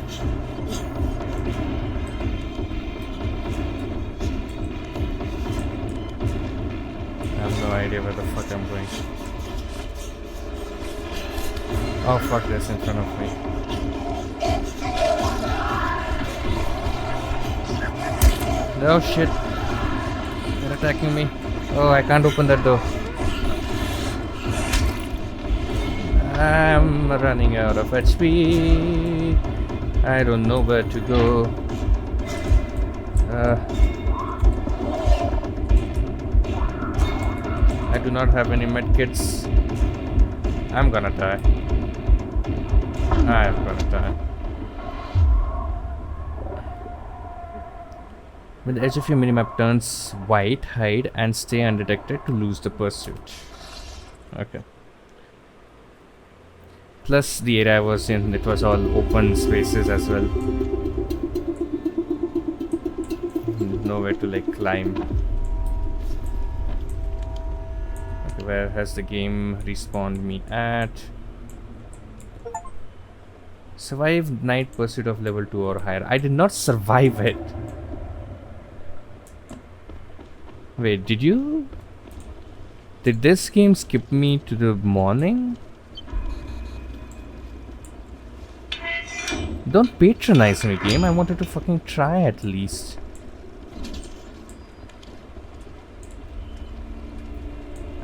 I have no idea where the fuck I'm going. Oh fuck, that's in front of me. Oh shit. They're attacking me. Oh, I can't open that door. I'm running out of HP. I don't know where to go. I do not have any medkits. I'm gonna die. I'm gonna die. When the edge of your minimap turns white, hide and stay undetected to lose the pursuit. Okay. Plus the area I was in, it was all open spaces as well. Nowhere to like climb. Okay, where has the game respawned me at? Survive night pursuit of level 2 or higher. I did not survive it. Wait, did you? Did this game skip me to the morning? Don't patronize me, game. I wanted to fucking try at least.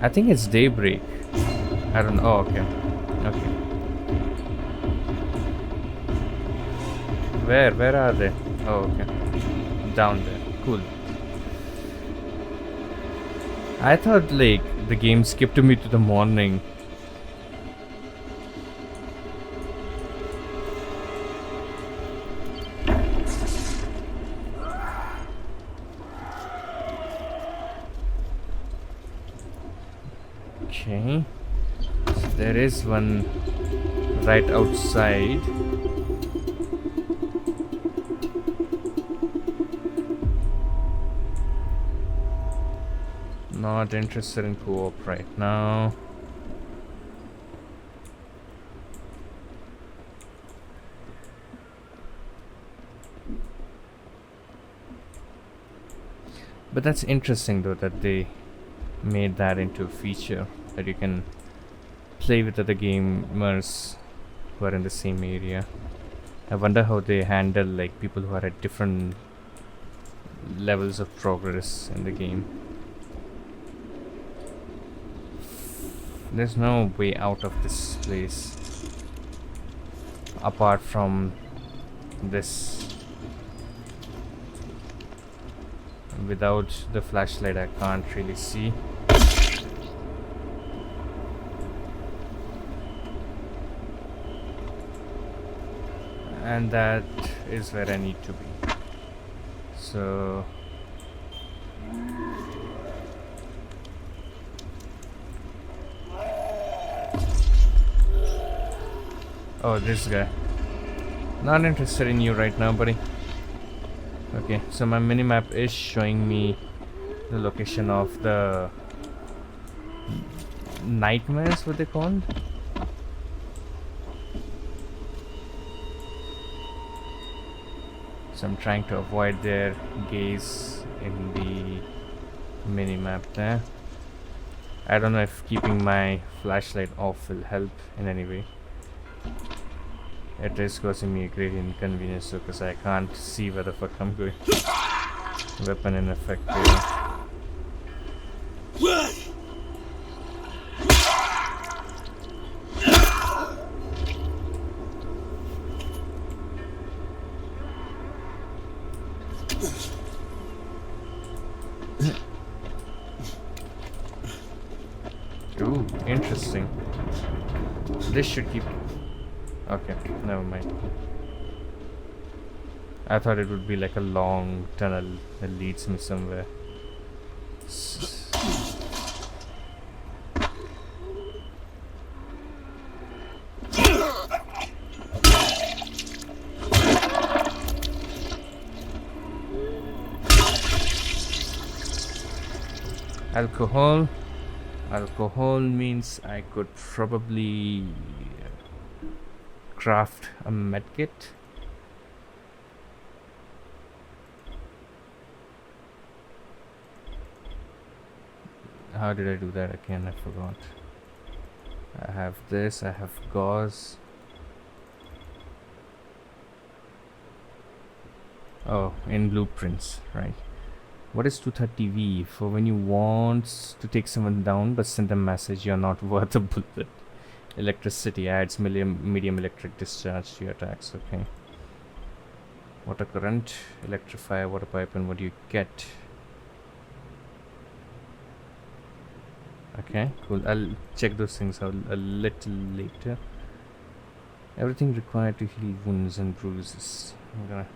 I think it's daybreak. I don't know. Oh, okay. Okay. Where are they? Oh, okay. Down there. Cool. I thought like the game skipped me to the morning. Okay. So there is one right outside. Not interested in co-op right now. But that's interesting though that they made that into a feature that you can play with other gamers who are in the same area. I wonder how they handle like people who are at different levels of progress in the game. There's no way out of this place apart from this. Without the flashlight I can't really see. And that is where I need to be. So oh, this guy. Not interested in you right now, buddy. Okay, so my minimap is showing me the location of the nightmares, what they called. So I'm trying to avoid their gaze in the minimap there. I don't know if keeping my flashlight off will help in any way. It is causing me a great inconvenience because I can't see where the fuck I'm going. Weapon in effect there. Ooh, interesting. This should keep... Okay, never mind. I thought it would be like a long tunnel that leads me somewhere. Alcohol. Alcohol means I could probably craft a medkit. How did I do that again? I forgot. I have this, I have gauze. Oh, in blueprints, right. What is 230V? For when you want to take someone down but send a message you're not worth a bullet. Electricity adds medium electric discharge to your attacks. Okay. Water current, electrify, water pipe, and what do you get? Okay, cool. I'll check those things out a little later. Everything required to heal wounds and bruises. I'm gonna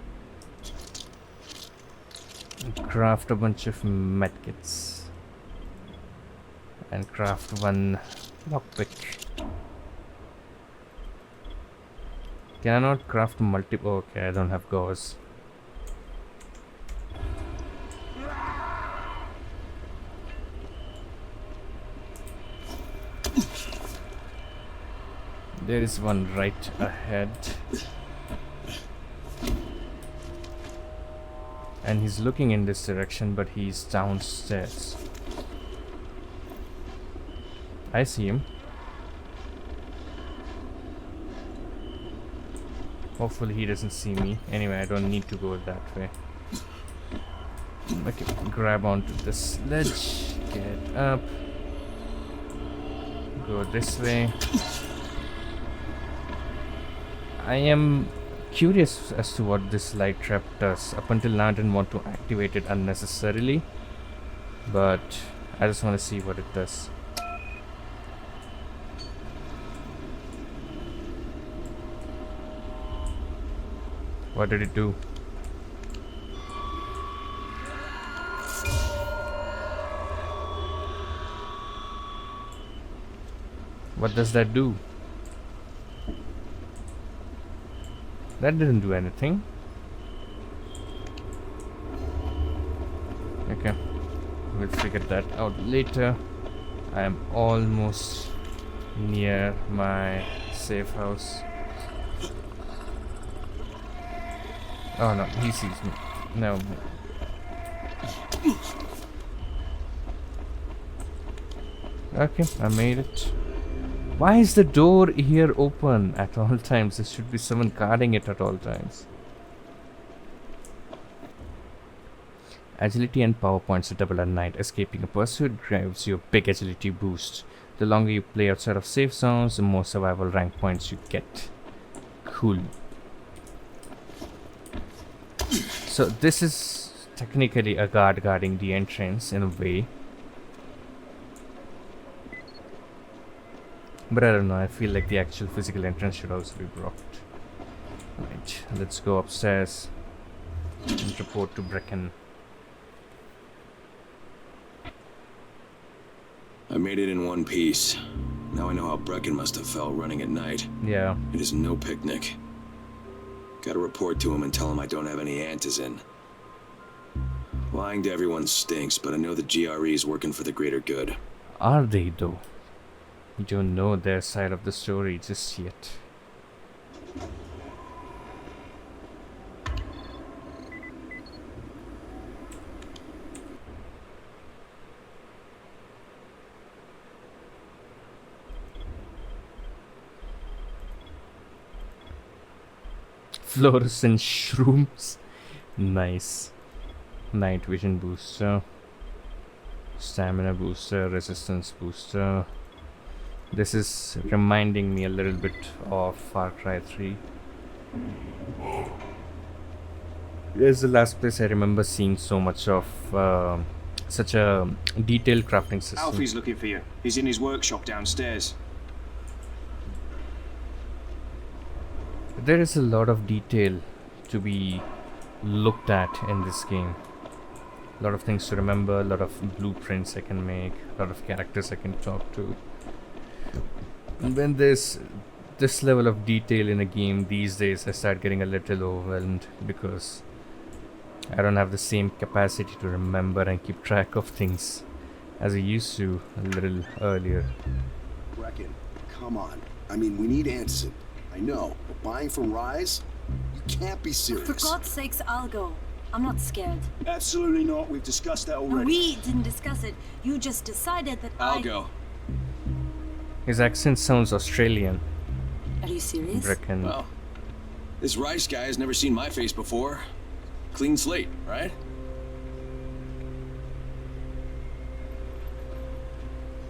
Craft a bunch of medkits. And craft one lockpick. Can I not craft multiple? Okay, I don't have gauze. There is one right ahead. And he's looking in this direction, but he's downstairs. I see him. Hopefully he doesn't see me. Anyway, I don't need to go that way. Okay, grab onto the sledge. Get up. Go this way. I am curious as to what this light trap does. Up until now I didn't want to activate it unnecessarily, but I just want to see what it does. What did it do? What does that do? That didn't do anything. Okay, we'll figure that out later. I am almost near my safe house. Oh no, he sees me. No. Okay, I made it. Why is the door here open at all times? There should be someone guarding it at all times. Agility and power points are double at night. Escaping a pursuit drives you a big agility boost. The longer you play outside of safe zones, the more survival rank points you get. Cool. So this is technically a guard guarding the entrance in a way. But I don't know, I feel like the actual physical entrance should also be blocked. Right, let's go upstairs and report to Brecken. I made it in one piece. Now I know how Brecken must have felt running at night. Yeah. It is no picnic. Gotta report to him and tell him I don't have any antizin. Lying to everyone stinks, but I know the GRE is working for the greater good. Are they though? You don't know their side of the story just yet. Fluorescent shrooms. Nice. Night vision booster. Stamina booster. Resistance booster. This is reminding me a little bit of Far Cry 3. This is the last place I remember seeing so much of such a detailed crafting system. Alfie's looking for you. He's in his workshop downstairs. There is a lot of detail to be looked at in this game. A lot of things to remember, a lot of blueprints I can make, a lot of characters I can talk to. And when there's this level of detail in a game these days, I start getting a little overwhelmed because I don't have the same capacity to remember and keep track of things as I used to a little earlier. Brecken, come on. I mean, we need antizin. I know, but buying from Rise? You can't be serious. For God's sakes, I'll go. I'm not scared. Absolutely not. We've discussed that already. We didn't discuss it. You just decided that I'll go. His accent sounds Australian. Are you serious? Brecken. Well, this Rice guy has never seen my face before. Clean slate, right?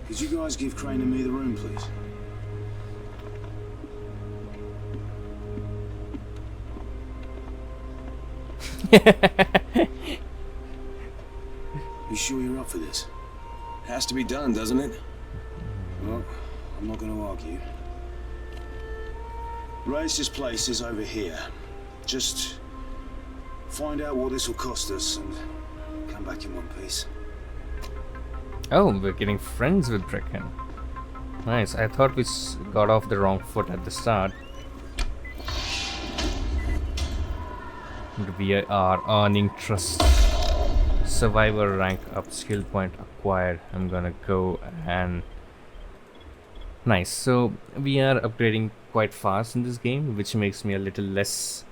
Could you guys give Crane and me the room, please? You sure you're up for this? Has to be done, doesn't it? Well, I'm not going to argue. Rice's place is over here. Just find out what this will cost us and come back in one piece. Oh, we're getting friends with Brecken. Nice. I thought we got off the wrong foot at the start. We are earning trust. Survivor rank up, skill point acquired. I'm gonna go and... Nice. So we are upgrading quite fast in this game, which makes me a little less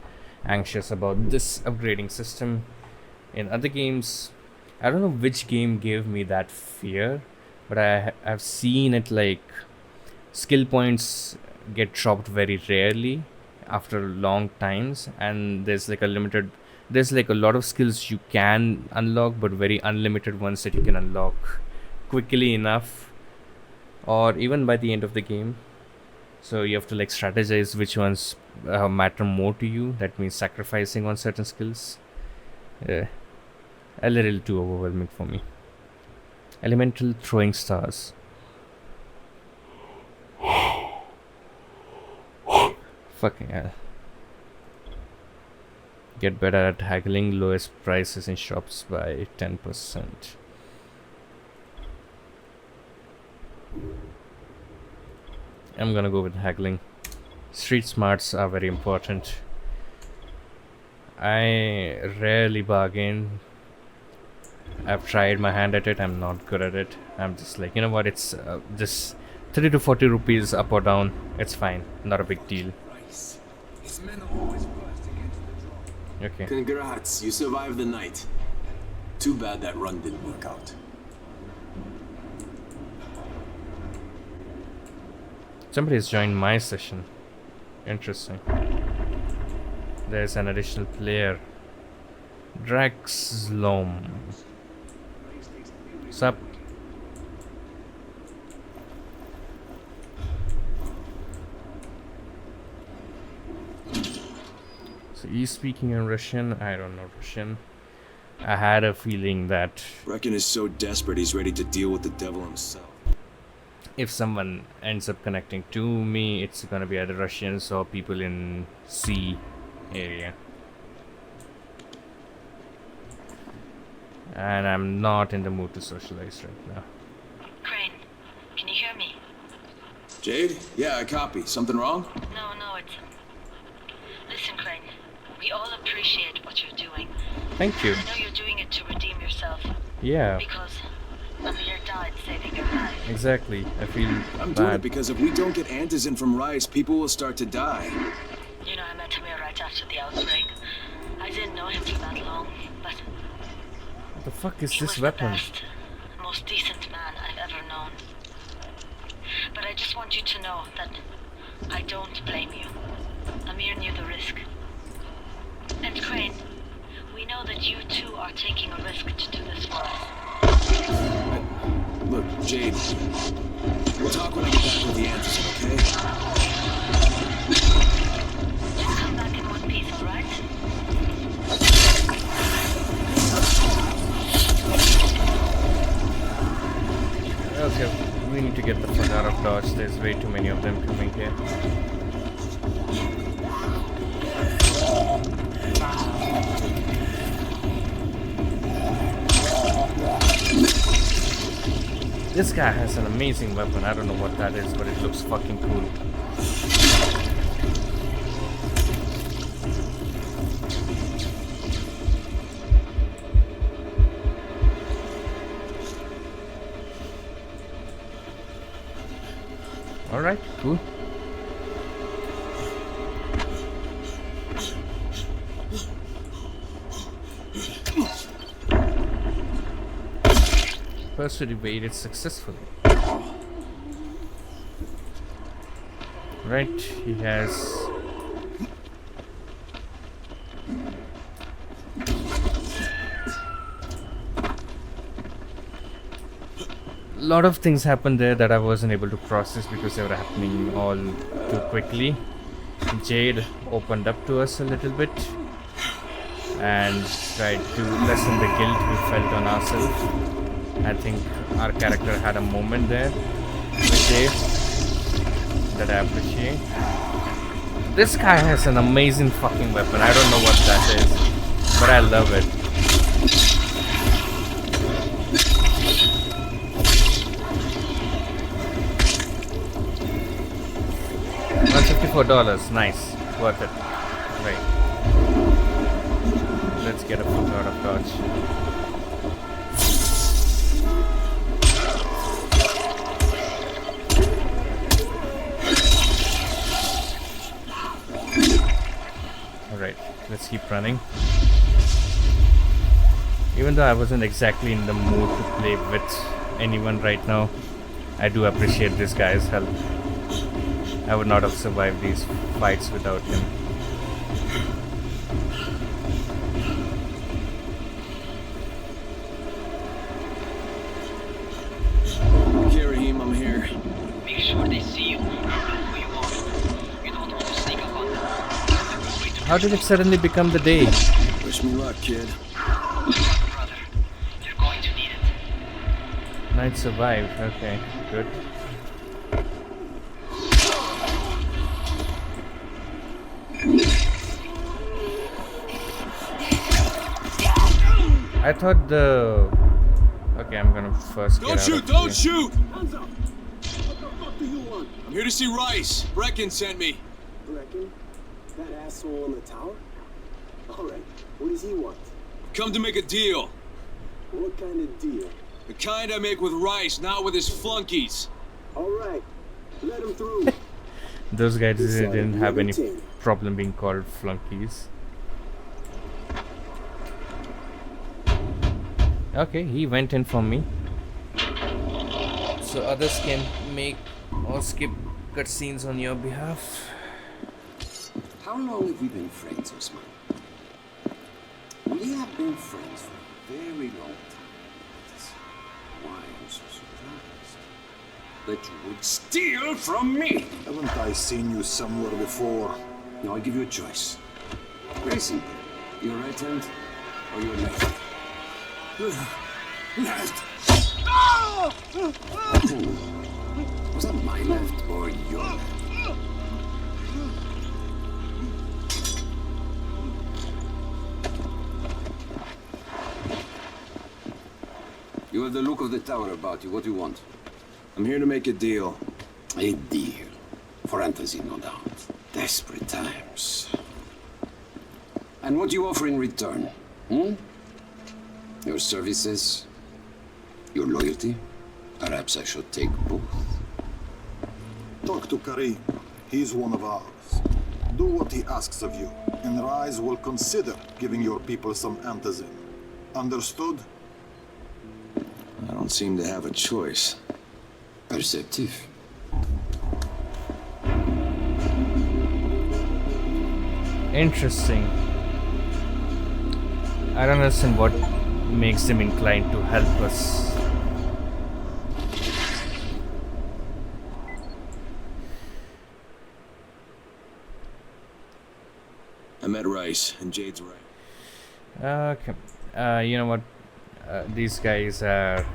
anxious about this upgrading system. In other games, I don't know which game gave me that fear, but I've seen it like skill points get dropped very rarely after long times, and there's like a lot of skills you can unlock, but very unlimited ones that you can unlock quickly enough or even by the end of the game. So you have to like strategize which ones matter more to you. That means sacrificing on certain skills. A little too overwhelming for me. Elemental throwing stars. Fucking hell. Get better at haggling, lowest prices in shops by 10%. I'm gonna go with haggling. Street smarts are very important. I rarely bargain. I've tried my hand at it, I'm not good at it. I'm just like, you know what, it's just 30 to 40 rupees up or down, it's fine, not a big deal. Okay. Congrats, you survived the night. Too bad that run didn't work out. Somebody's joined my session. Interesting. There's an additional player. Draxlom. Sup? So he's speaking in Russian. I don't know Russian. I had a feeling that Brecken is so desperate he's ready to deal with the devil himself. if someone ends up connecting to me, it's gonna be either Russians or people in C area. And I'm not in the mood to socialize right now. Crane, can you hear me? Jade? Yeah, I copy. Something wrong? No, it's... Listen, Crane, we all appreciate what you're doing. Thank you. I know you're doing it to redeem yourself. Yeah. Because Amir died saving your life. Exactly. I feel I'm bad. doing it because if we don't get Antizin from Rise, people will start to die. You know, I met Amir right after the outbreak. I didn't know him for that long, but... What the fuck is he this was weapon? the best, most decent man I've ever known. But I just want you to know that I don't blame you. Amir knew the risk. And Crane, we know that you too are taking a risk to do this for us. Look, Jade, we'll talk when I get back with the Antizin, okay? Just come back in one piece, alright? Okay, we need to get the fuck out of Dodge. There's way too many of them coming here. This guy has an amazing weapon. I don't know what that is, but it looks fucking cool. Alright, cool. Person evaded successfully. Right, he has... A lot of things happened there that I wasn't able to process because they were happening all too quickly. Jade opened up to us a little bit and tried to lessen the guilt we felt on ourselves. I think our character had a moment there with Jade that I appreciate. This guy has an amazing fucking weapon. I don't know what that is, but I love it. $4. Nice. Worth it. Right. Let's get a full out of dodge. Alright, let's keep running. Even though I wasn't exactly in the mood to play with anyone right now, I do appreciate this guy's help. I would not have survived these fights without him. Okay, Raheem, I'm here. Make sure they see you. You know who you are. You don't want to sneak up on them. That's a good way to How did it suddenly become the day? Wish me luck, kid. brother. You're going to need it. Night survived. Okay, good. I thought the... Okay, I'm gonna first Don't shoot! Don't shoot! Hands up! What the fuck do you want? I'm here to see Rice. Brecken sent me. Brecken? That asshole in the tower? Alright, what does he want? Come to make a deal. What kind of deal? The kind I make with Rice, not with his flunkies. Alright, let him through. Those guys didn't have any problem being called flunkies. Okay, he went in for me. So others can make or skip cutscenes on your behalf. How long have we been friends, Osman? We have been friends for a very long time. That's why I'm so surprised that you would steal from me. Haven't I seen you somewhere before? Now I give you a choice. Very simple. Your right hand or your left? Left. Was that my left or your left? You have the look of the tower about you. What do you want? I'm here to make a deal. A deal. For fantasy, no doubt. Desperate times. And what do you offer in return? Your services? Your loyalty? Perhaps I should take both. Talk to Karim. He's one of ours. Do what he asks of you, and Rise will consider giving your people some antizin. Understood? I don't seem to have a choice. Perceptive. Interesting. I don't understand what makes them inclined to help us. I met Rice, and Jade's right. Okay. You know what? These guys are...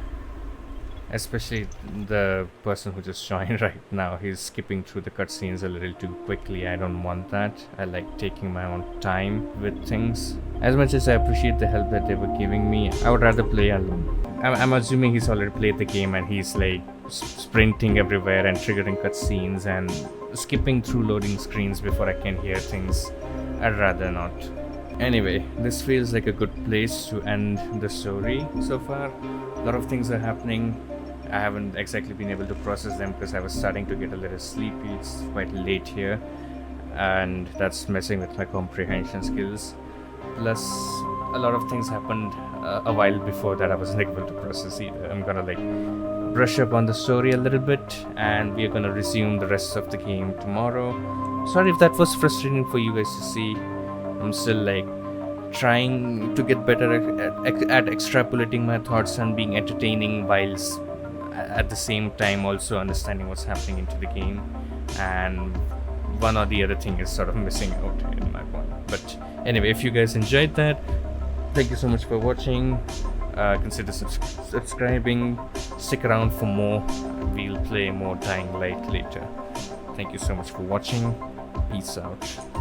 Especially the person who just joined right now. He's skipping through the cutscenes a little too quickly. I don't want that. I like taking my own time with things. As much as I appreciate the help that they were giving me, I would rather play alone. I'm assuming he's already played the game and he's like sprinting everywhere and triggering cutscenes and skipping through loading screens before I can hear things. I'd rather not. Anyway, this feels like a good place to end the story so far. A lot of things are happening. I haven't exactly been able to process them because I was starting to get a little sleepy. It's quite late here and that's messing with my comprehension skills. Plus, a lot of things happened a while before that I wasn't able to process either. I'm gonna like brush up on the story a little bit and we're gonna resume the rest of the game tomorrow. Sorry if that was frustrating for you guys to see. I'm still like trying to get better at extrapolating my thoughts and being entertaining whilst at the same time also understanding what's happening into the game, and one or the other thing is sort of missing out in my point. But anyway, if you guys enjoyed that, thank you so much for watching. Consider subscribing, stick around for more. We'll play more Dying Light later. Thank you so much for watching. Peace out.